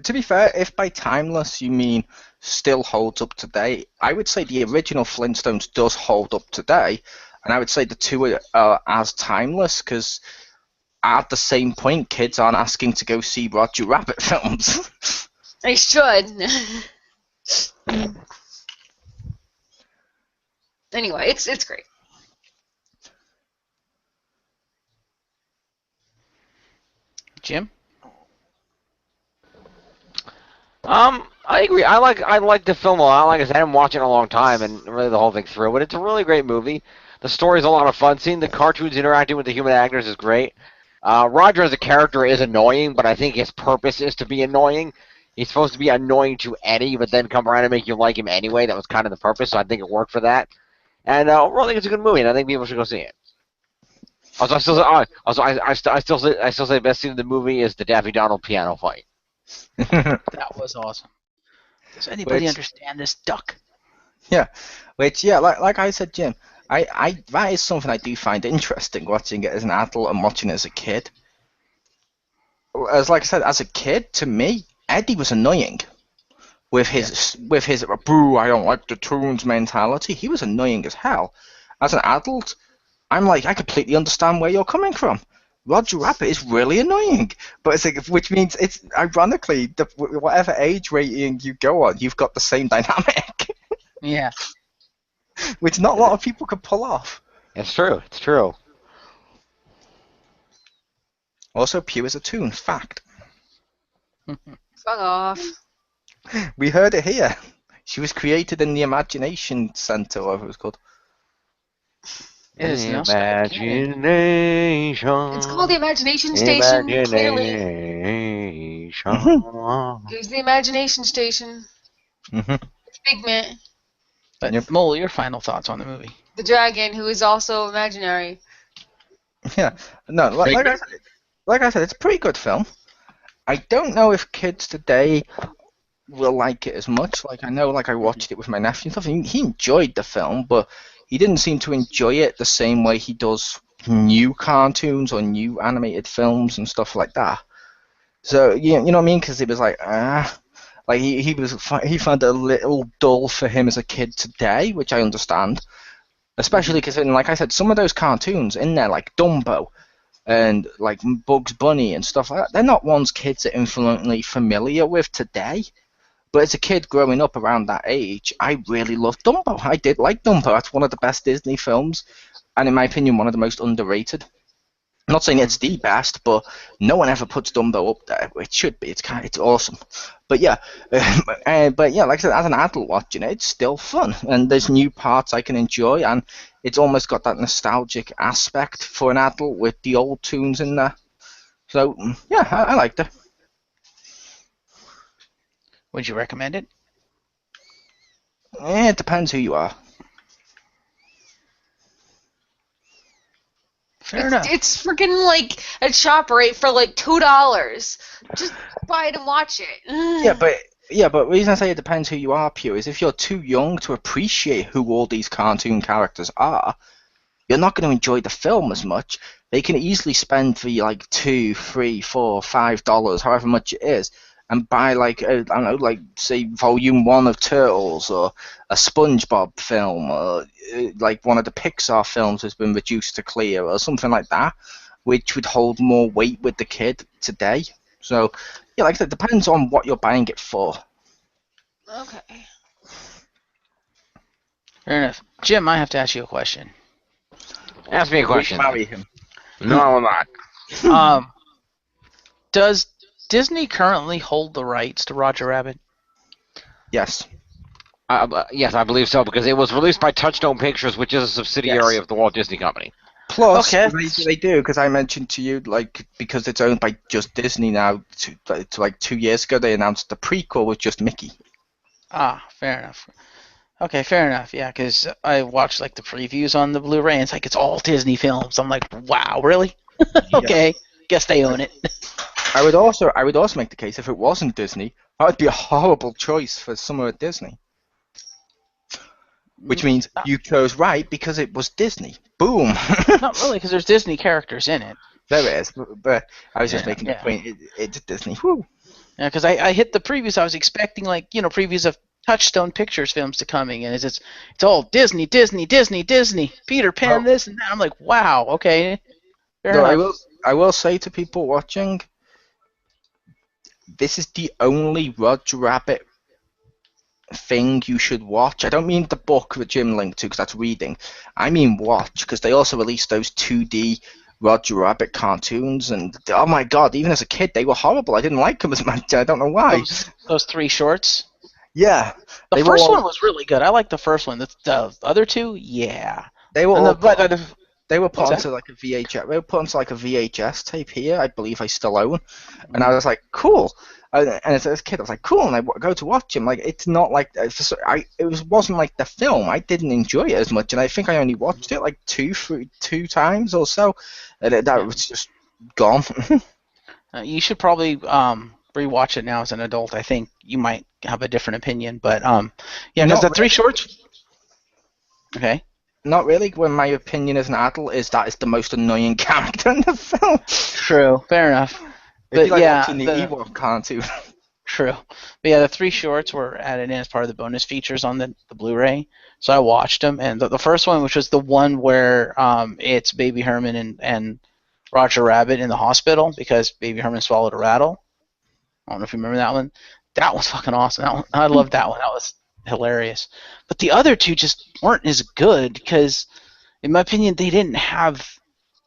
To be fair, if by timeless you mean still holds up today, I would say the original Flintstones does hold up today, and I would say the two are as timeless because at the same point, kids aren't asking to go see Roger Rabbit films. I should. Anyway, it's great. Jim? I agree. I like the film a lot. Like I said, I haven't watched it in a long time, and really the whole thing through. But it's a really great movie. The story's a lot of fun. Seeing the cartoons interacting with the human actors is great. Roger as a character is annoying, but I think his purpose is to be annoying. He's supposed to be annoying to Eddie, but then come around and make you like him anyway. That was kind of the purpose, so I think it worked for that. And overall, I think it's a good movie, and I think people should go see it. Also, I still say the best scene in the movie is the Daffy Donald piano fight. That was awesome. Does anybody understand this duck? Yeah, like I said, Jim, I that is something I do find interesting watching it as an adult and watching it as a kid. Like I said, as a kid, to me, Eddie was annoying with his boo, I don't like the toons mentality. He was annoying as hell. As an adult, I'm like, I completely understand where you're coming from. Roger Rabbit is really annoying, but it's like, which means it's ironically whatever age rating you go on, you've got the same dynamic. Yeah. Which not a lot of people could pull off. It's true. It's true. Also, Pew is a toon. Fact. Fuck off. We heard it here. She was created in the Imagination Center, or whatever it was called. It is now Imagination. It's called the Imagination Station. Clearly, Imagination. it's the Imagination Station. Mm-hmm. It's Figment, But Yep. Mole, your final thoughts on the movie? the dragon, who is also imaginary. Yeah. No, like I said, it's a pretty good film. I don't know if kids today will like it as much. Like I know, like I watched it with my nephew and stuff. He enjoyed the film, but he didn't seem to enjoy it the same way he does new cartoons or new animated films and stuff like that. So you know what I mean? Because it was like he found it a little dull for him as a kid today, which I understand. Especially because, like I said, some of those cartoons in there, like Dumbo and like Bugs Bunny and stuff like that, they're not ones kids are infinitely familiar with today. But as a kid growing up around that age, I really loved Dumbo. I did like Dumbo. That's one of the best Disney films, and in my opinion, one of the most underrated. I'm not saying it's the best, but no one ever puts Dumbo up there. It should be. It's awesome. But yeah, like I said, as an adult watching it, it's still fun, and there's new parts I can enjoy, and it's almost got that nostalgic aspect for an adult with the old tunes in there. So yeah, I liked it. Would you recommend it? It depends who you are. Fair enough. It's freaking like at ShopRite for like $2. Just buy it and watch it. Yeah, but the reason I say it depends who you are, Pew, is if you're too young to appreciate who all these cartoon characters are, you're not going to enjoy the film as much. They can easily spend for like $2, $3, $4, $5, however much it is, and buy like I don't know, like say Volume 1 of Turtles or a SpongeBob film, or like one of the Pixar films has been reduced to clear or something like that, which would hold more weight with the kid today. So yeah, like I said, it depends on what you're buying it for. Okay. Fair enough. Jim, I have to ask you a question. Ask me a question. Marry him. No, I'm not. Does Disney currently hold the rights to Roger Rabbit? Yes. Yes, I believe so, because it was released by Touchstone Pictures, which is a subsidiary of the Walt Disney Company. Plus, Okay. they do, because I mentioned to you, like, because it's owned by just Disney now, to like 2 years ago, they announced the prequel with just Mickey. Ah, fair enough. Okay, fair enough. Yeah, because I watched like the previews on the Blu-ray, and it's like it's all Disney films. I'm like, wow, really? Okay, guess they own it. I would also make the case if it wasn't Disney, that would be a horrible choice for summer at Disney. Which means you chose right because it was Disney. Boom. Not really, because there's Disney characters in it. There it is, but I was just Yeah, making yeah. the point. It's Disney. Woo. Yeah, because I hit the previews. I was expecting like previews of Touchstone Pictures films to coming, and it's all Disney, Disney, Disney, Disney. Peter Pan, this and that. I'm like, wow, okay, fair No, enough. I will say to people watching, this is the only Roger Rabbit thing you should watch. I don't mean the book that Jim linked to, because that's reading. I mean watch, because they also released those 2D Roger Rabbit cartoons, and oh my god, even as a kid, they were horrible. I didn't like them as much. I don't know why. Those 3 shorts. Yeah. The first one was really good. I liked the first one. The other 2, yeah. They were And all they were What's put that? onto like a VHS. They were put onto like a VHS tape here. I believe I still own, and I was like, cool. And as a kid, I was like, cool, and I go to watch him. Like, it's not like wasn't like the film. I didn't enjoy it as much, and I think I only watched it like two times or so, and that was just gone. You should probably rewatch it now as an adult. I think you might have a different opinion, but yeah, because the 3 shorts. Okay. Not really. When my opinion as an adult is that it's the most annoying character in the film. True. Fair enough. It'd be But like yeah, watching the Ewok cartoon. True. But yeah, the 3 shorts were added in as part of the bonus features on the Blu-ray. So I watched them, and the first one, which was the one where it's Baby Herman and Roger Rabbit in the hospital because Baby Herman swallowed a rattle. I don't know if you remember that one. That was fucking awesome. I loved that one. That was hilarious. But the other 2 just weren't as good because, in my opinion, they didn't have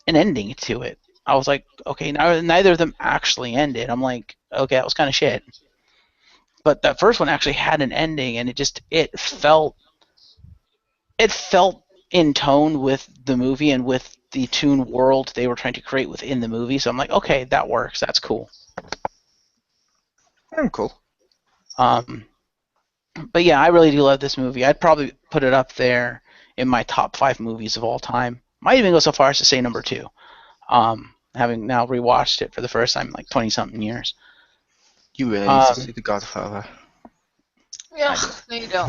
an ending to it. I was like, okay, neither of them actually ended. I'm like, okay, that was kind of shit. But that first one actually had an ending, and it felt in tone with the movie and with the toon world they were trying to create within the movie. So I'm like, okay, that works. That's cool. Cool. But yeah, I really do love this movie. I'd probably put it up there in my top 5 movies of all time. Might even go so far as to say number 2. Having now rewatched it for the first time in like 20-something years. You really need to see The Godfather. Yeah, there you go.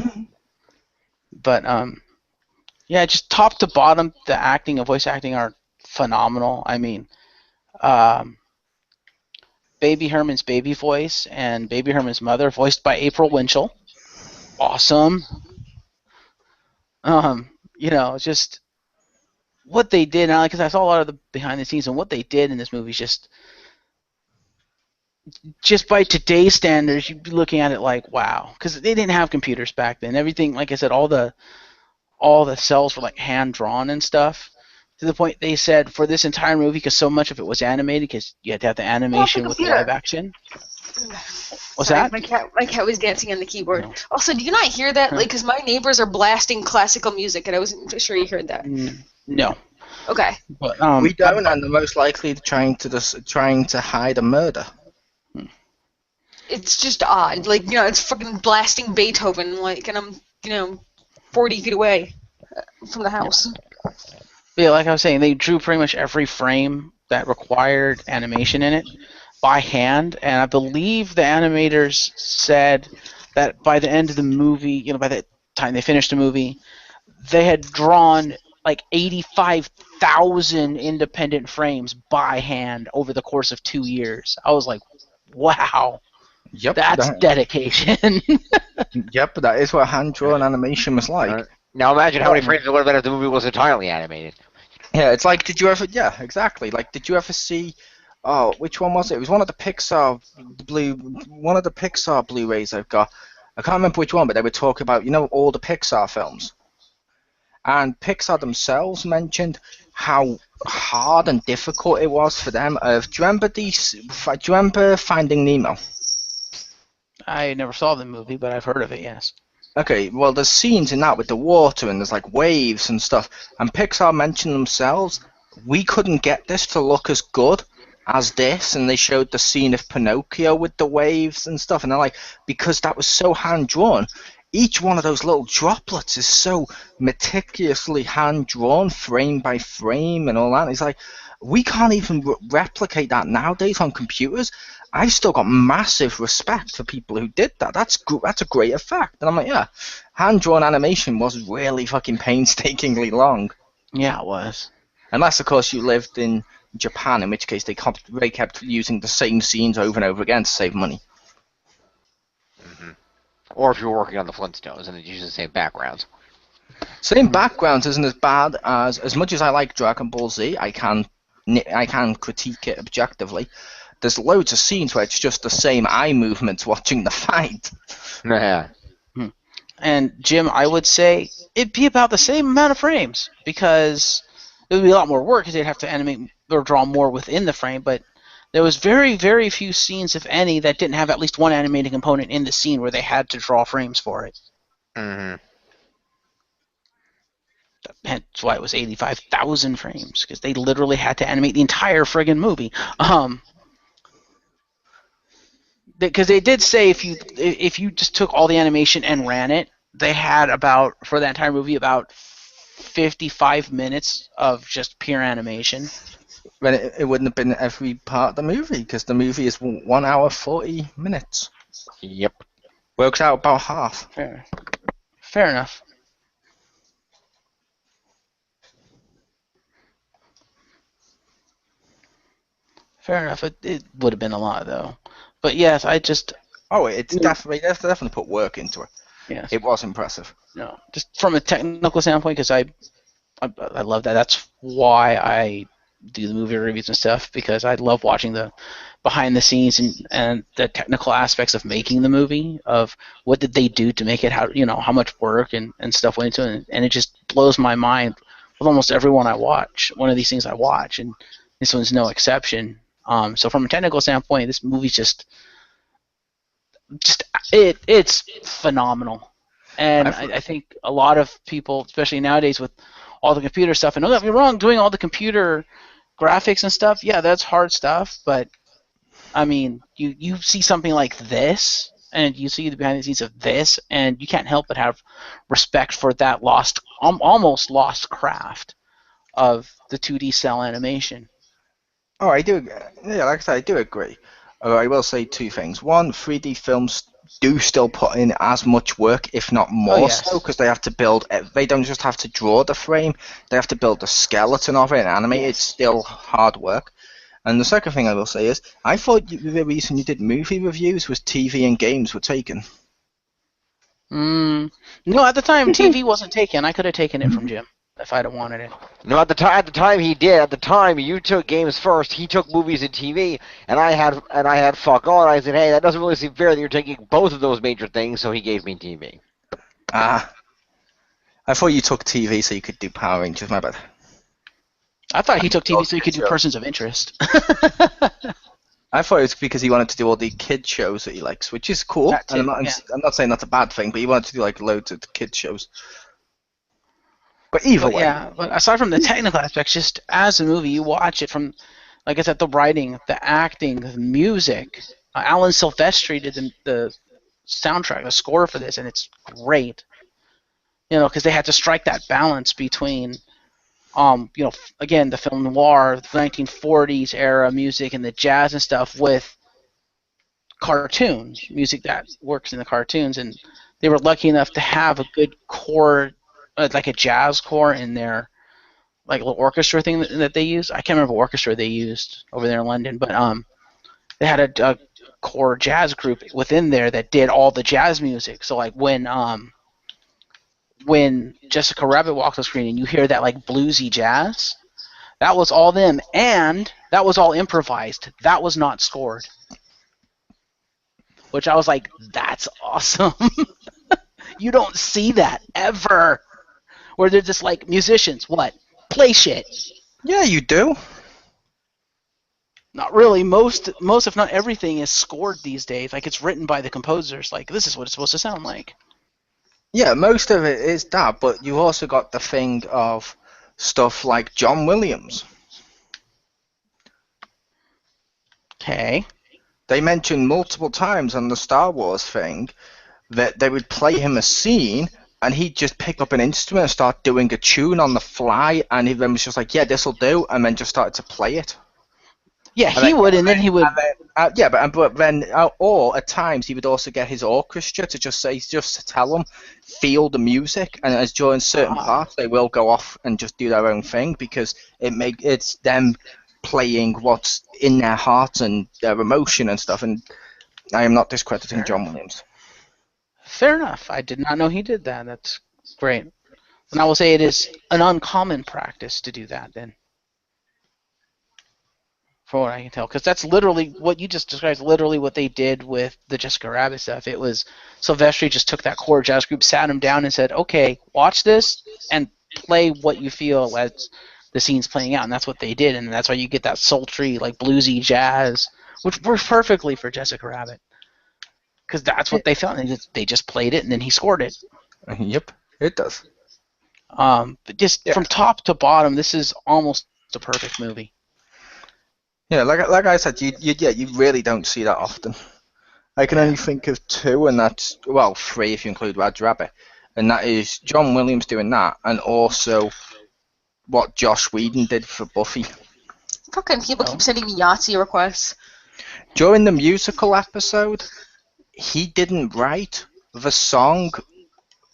But yeah, just top to bottom, the acting and voice acting are phenomenal. I mean, Baby Herman's baby voice and Baby Herman's mother, voiced by April Winchell. Awesome. Just what they did, and because I saw a lot of the behind the scenes, and what they did in this movie is just by today's standards, you'd be looking at it like, wow, because they didn't have computers back then. Everything, like I said, all the cells were like hand drawn and stuff. To the point they said for this entire movie, because so much of it was animated, because you had to have the animation with the live action. What's Sorry, that? my cat was dancing on the keyboard. No. Also, do you not hear that? Huh? Like, because my neighbors are blasting classical music, and I wasn't sure you heard that. No. Okay. But We don't, and they're most likely trying to hide a murder. It's just odd. Like, it's fucking blasting Beethoven, like, and I'm, 40 feet away from the house. Yeah, like I was saying, they drew pretty much every frame that required animation in it by hand, and I believe the animators said that by the end of the movie, by the time they finished the movie, they had drawn like 85,000 independent frames by hand over the course of 2 years. I was like, wow, Yep, that's dedication. Yep, that is what hand-drawn animation was like. Now imagine how many frames it would have been if the movie was entirely animated. Yeah, it's like, did you ever? Yeah, exactly. Like, did you ever see? Oh, which one was it? It was one of the Pixar Blu-rays I've got. I can't remember which one, but they were talking about all the Pixar films, and Pixar themselves mentioned how hard and difficult it was for them. Do you remember Finding Nemo? I never saw the movie, but I've heard of it. Yes. Okay, well, there's scenes in that with the water and there's like waves and stuff, and Pixar mentioned themselves, we couldn't get this to look as good as this, and they showed the scene of Pinocchio with the waves and stuff, and they're like, because that was so hand-drawn, each one of those little droplets is so meticulously hand-drawn, frame by frame and all that. It's like, we can't even replicate that nowadays on computers. I've still got massive respect for people who did that. That's a great effect. And I'm like, yeah, hand-drawn animation was really fucking painstakingly long. Yeah, it was. Unless, of course, you lived in Japan, in which case they kept using the same scenes over and over again to save money. Mm-hmm. Or if you were working on the Flintstones and it used the same backgrounds. Same backgrounds isn't as bad as much as I like Dragon Ball Z. I can critique it objectively. There's loads of scenes where it's just the same eye movements watching the fight. Yeah. And Jim, I would say it'd be about the same amount of frames, because it would be a lot more work because they'd have to animate or draw more within the frame, but there was very, very few scenes, if any, that didn't have at least one animated component in the scene where they had to draw frames for it. Mm-hmm. That's why it was 85,000 frames, because they literally had to animate the entire friggin' movie. Because they did say if you just took all the animation and ran it, they had for that entire movie about 55 minutes of just pure animation. But it wouldn't have been every part of the movie, because the movie is 1 hour 40 minutes. Yep. Works out about half. Fair enough. Fair enough. It would have been a lot, though. But yes, it's definitely put work into it. Yes. It was impressive. No, just from a technical standpoint, because I love that. That's why I do the movie reviews and stuff, because I love watching the behind the scenes and the technical aspects of making the movie, of what did they do to make it, how much work and stuff went into it, and it just blows my mind with almost everyone I watch. One of these things I watch, and this one's no exception. So from a technical standpoint, this movie's it's phenomenal. And I think a lot of people, especially nowadays with all the computer stuff, and don't get me wrong, doing all the computer graphics and stuff, yeah, that's hard stuff, but I mean, you see something like this, and you see the behind the scenes of this, and you can't help but have respect for that almost lost craft of the 2D cell animation. Oh, I do. Yeah, like I said, I do agree. I will say two things. One, 3D films do still put in as much work, if not more so, because they have to build. They don't just have to draw the frame; they have to build the skeleton of it and animate it. It's still hard work. And the second thing I will say is, I thought the reason you did movie reviews was TV and games were taken. No, at the time TV wasn't taken. I could have taken it from Jim if I'd have wanted it. No, at the time he did. At the time, you took games first. He took movies and TV, and I had fuck all. And I said, hey, that doesn't really seem fair that you're taking both of those major things. So he gave me TV. I thought you took TV so you could do Power Rangers. My bad. I thought he took TV so he Kid could do shows. Persons of Interest. I thought it was because he wanted to do all the kid shows that he likes, which is cool. That And too, yeah. I'm not saying that's a bad thing, but he wanted to do like loads of kid shows. But either way, Yeah, but aside from the technical aspects, just as a movie, you watch it from, like I said, the writing, the acting, the music. Alan Silvestri did the soundtrack, the score for this, and it's great. You know, because they had to strike that balance between, again, the film noir, the 1940s era music and the jazz and stuff with cartoons, music that works in the cartoons, and they were lucky enough to have a good core, like a jazz core in there, like a little orchestra thing that they used. I can't remember what orchestra they used over there in London, but they had a core jazz group within there that did all the jazz music. So like when Jessica Rabbit walks on screen and you hear that like bluesy jazz, that was all them, and that was all improvised. That was not scored. Which I was like, that's awesome. You don't see that ever. Where they're just like, musicians, what? Play shit. yeah, you do. Not really. Most if not everything is scored these days. Like it's written by the composers. Like this is what it's supposed to sound like. Yeah, most of it is that, but you also got the thing of stuff like John Williams. Okay. They mentioned multiple times on the Star Wars thing that they would play him a scene and he'd just pick up an instrument and start doing a tune on the fly, and he then was just like, yeah, this'll do, and then just started to play it. Yeah, he would, and then he would. But then, or at times he would also get his orchestra to just to tell them, feel the music, and as during certain parts they will go off and just do their own thing because it's them playing what's in their hearts and their emotion and stuff. And I am not discrediting John Williams. Fair enough. I did not know he did that. That's great. And I will say it is an uncommon practice to do that then. From what I can tell. Because that's literally what you just described, literally what they did with the Jessica Rabbit stuff. It was Silvestri just took that core jazz group, sat him down and said, okay, watch this and play what you feel as the scene's playing out. And that's what they did. And that's why you get that sultry, like bluesy jazz, which works perfectly for Jessica Rabbit. Because that's what they felt. And they just played it and then he scored it. Yep, it does. But just from top to bottom, this is almost a perfect movie. Yeah, like I said, you really don't see that often. I can only think of two, and that's, well, three if you include Roger Rabbit, and that is John Williams doing that, and also what Joss Whedon did for Buffy. Fucking people keep sending me Yahtzee requests. During the musical episode, he didn't write the song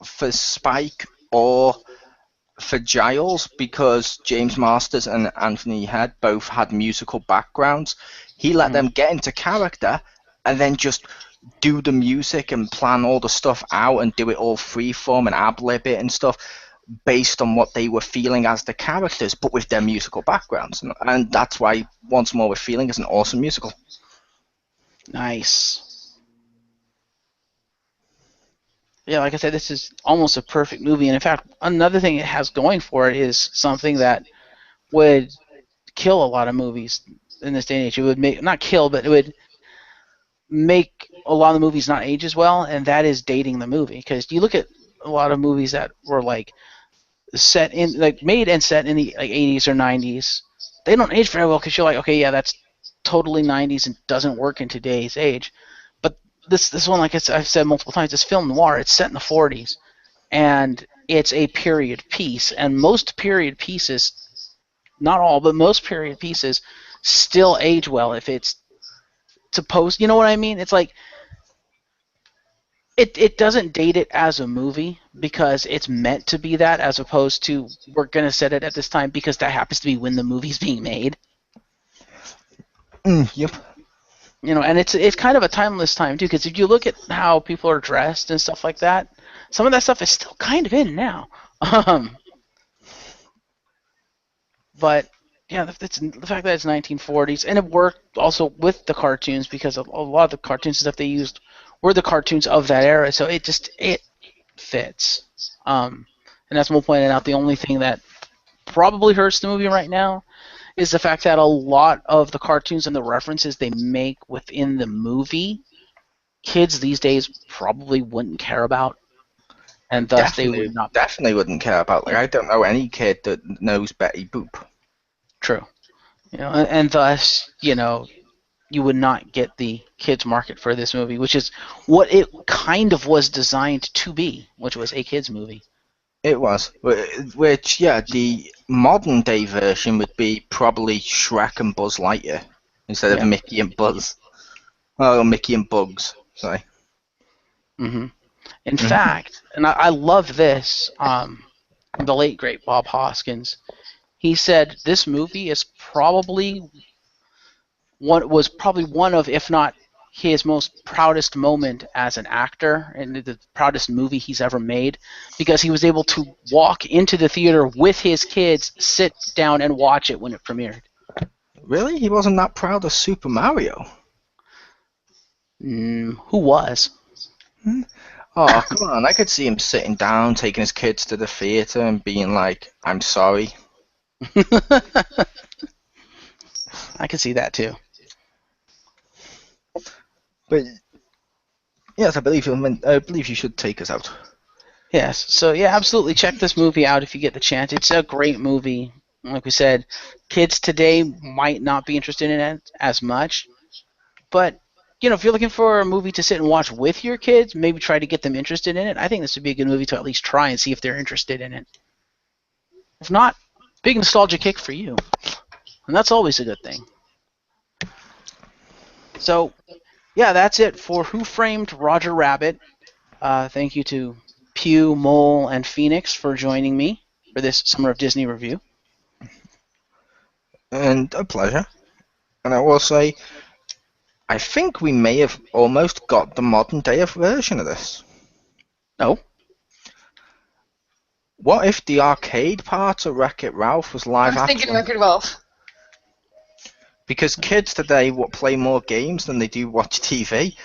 for Spike or for Giles because James Masters and Anthony Head both had musical backgrounds. He let them get into character and then just do the music and plan all the stuff out and do it all freeform and ad-lib it and stuff based on what they were feeling as the characters, but with their musical backgrounds. And that's why Once More With Feeling is an awesome musical. Nice. Yeah, like I said, this is almost a perfect movie. And in fact, another thing it has going for it is something that would kill a lot of movies in this day and age. It would not kill, but it would make a lot of the movies not age as well, and that is dating the movie. Because you look at a lot of movies that were like made and set in the 80s or 90s, they don't age very well because you're like, okay, yeah, that's totally 90s and doesn't work in today's age. This one, like I've said multiple times, it's film noir. It's set in the 40s, and it's a period piece. And most period pieces, not all, but most period pieces, still age well if it's supposed. You know what I mean? It's like it doesn't date it as a movie because it's meant to be that, as opposed to we're gonna set it at this time because that happens to be when the movie's being made. Yep. You know, and it's kind of a timeless time too, because if you look at how people are dressed and stuff like that, some of that stuff is still kind of in now. But yeah, the fact that it's 1940s, and it worked also with the cartoons because a lot of the cartoons stuff they used were the cartoons of that era, so it fits. And as Mo pointed out, the only thing that probably hurts the movie right now is the fact that a lot of the cartoons and the references they make within the movie, kids these days probably wouldn't care about, and thus they would not. Definitely wouldn't care about. Like, I don't know any kid that knows Betty Boop. True. And thus, you would not get the kids market for this movie, which is what it kind of was designed to be, which was a kids movie. It was. Which, yeah, the modern day version would be probably Shrek and Buzz Lightyear instead of Mickey and Buzz. Oh, Mickey and Bugs. Sorry. Mm-hmm. In fact, and I love this, the late great Bob Hoskins, he said this movie is probably one of, if not his most proudest moment as an actor, and the proudest movie he's ever made, because he was able to walk into the theater with his kids, sit down and watch it when it premiered. Really? He wasn't that proud of Super Mario? Who was? Oh, come on. I could see him sitting down, taking his kids to the theater and being like, I'm sorry. I could see that too. But yes, I believe you should take us out. Yes. So yeah, absolutely check this movie out if you get the chance. It's a great movie. Like we said, kids today might not be interested in it as much, but if you're looking for a movie to sit and watch with your kids, maybe try to get them interested in it. I think this would be a good movie to at least try and see if they're interested in it. If not, big nostalgia kick for you, and that's always a good thing. So, yeah, that's it for Who Framed Roger Rabbit. Thank you to Pew, Mole, and Phoenix for joining me for this Summer of Disney review. And a pleasure. And I will say, I think we may have almost got the modern day version of this. No. What if the arcade part of Wreck-It Ralph was live action? I was thinking Wreck-It Ralph. Because kids today play more games than they do watch TV.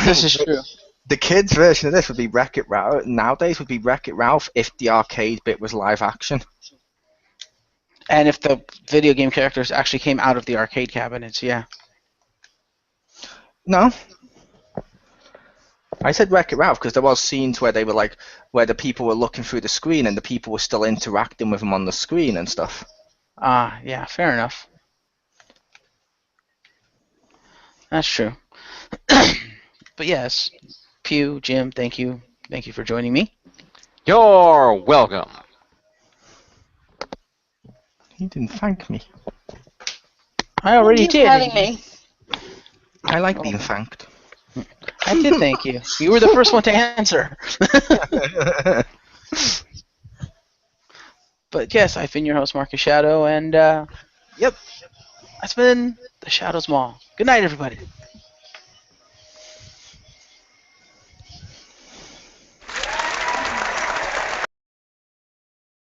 This is true. The kids' version of this would be Wreck-It Ralph. Nowadays would be Wreck-It Ralph if the arcade bit was live action. And if the video game characters actually came out of the arcade cabinets, yeah. No. I said Wreck-It Ralph because there was scenes where they were like, where the people were looking through the screen and the people were still interacting with them on the screen and stuff. Yeah, fair enough. That's true. But yes, Pew, Jim, thank you. Thank you for joining me. You're welcome. He didn't thank me. I already did. Having me. I like being thanked. I did thank you. You were the first one to answer. But yes, I've been your host, Marcus Shadow, and yep, that's been the Shadows Mall. Good night, everybody.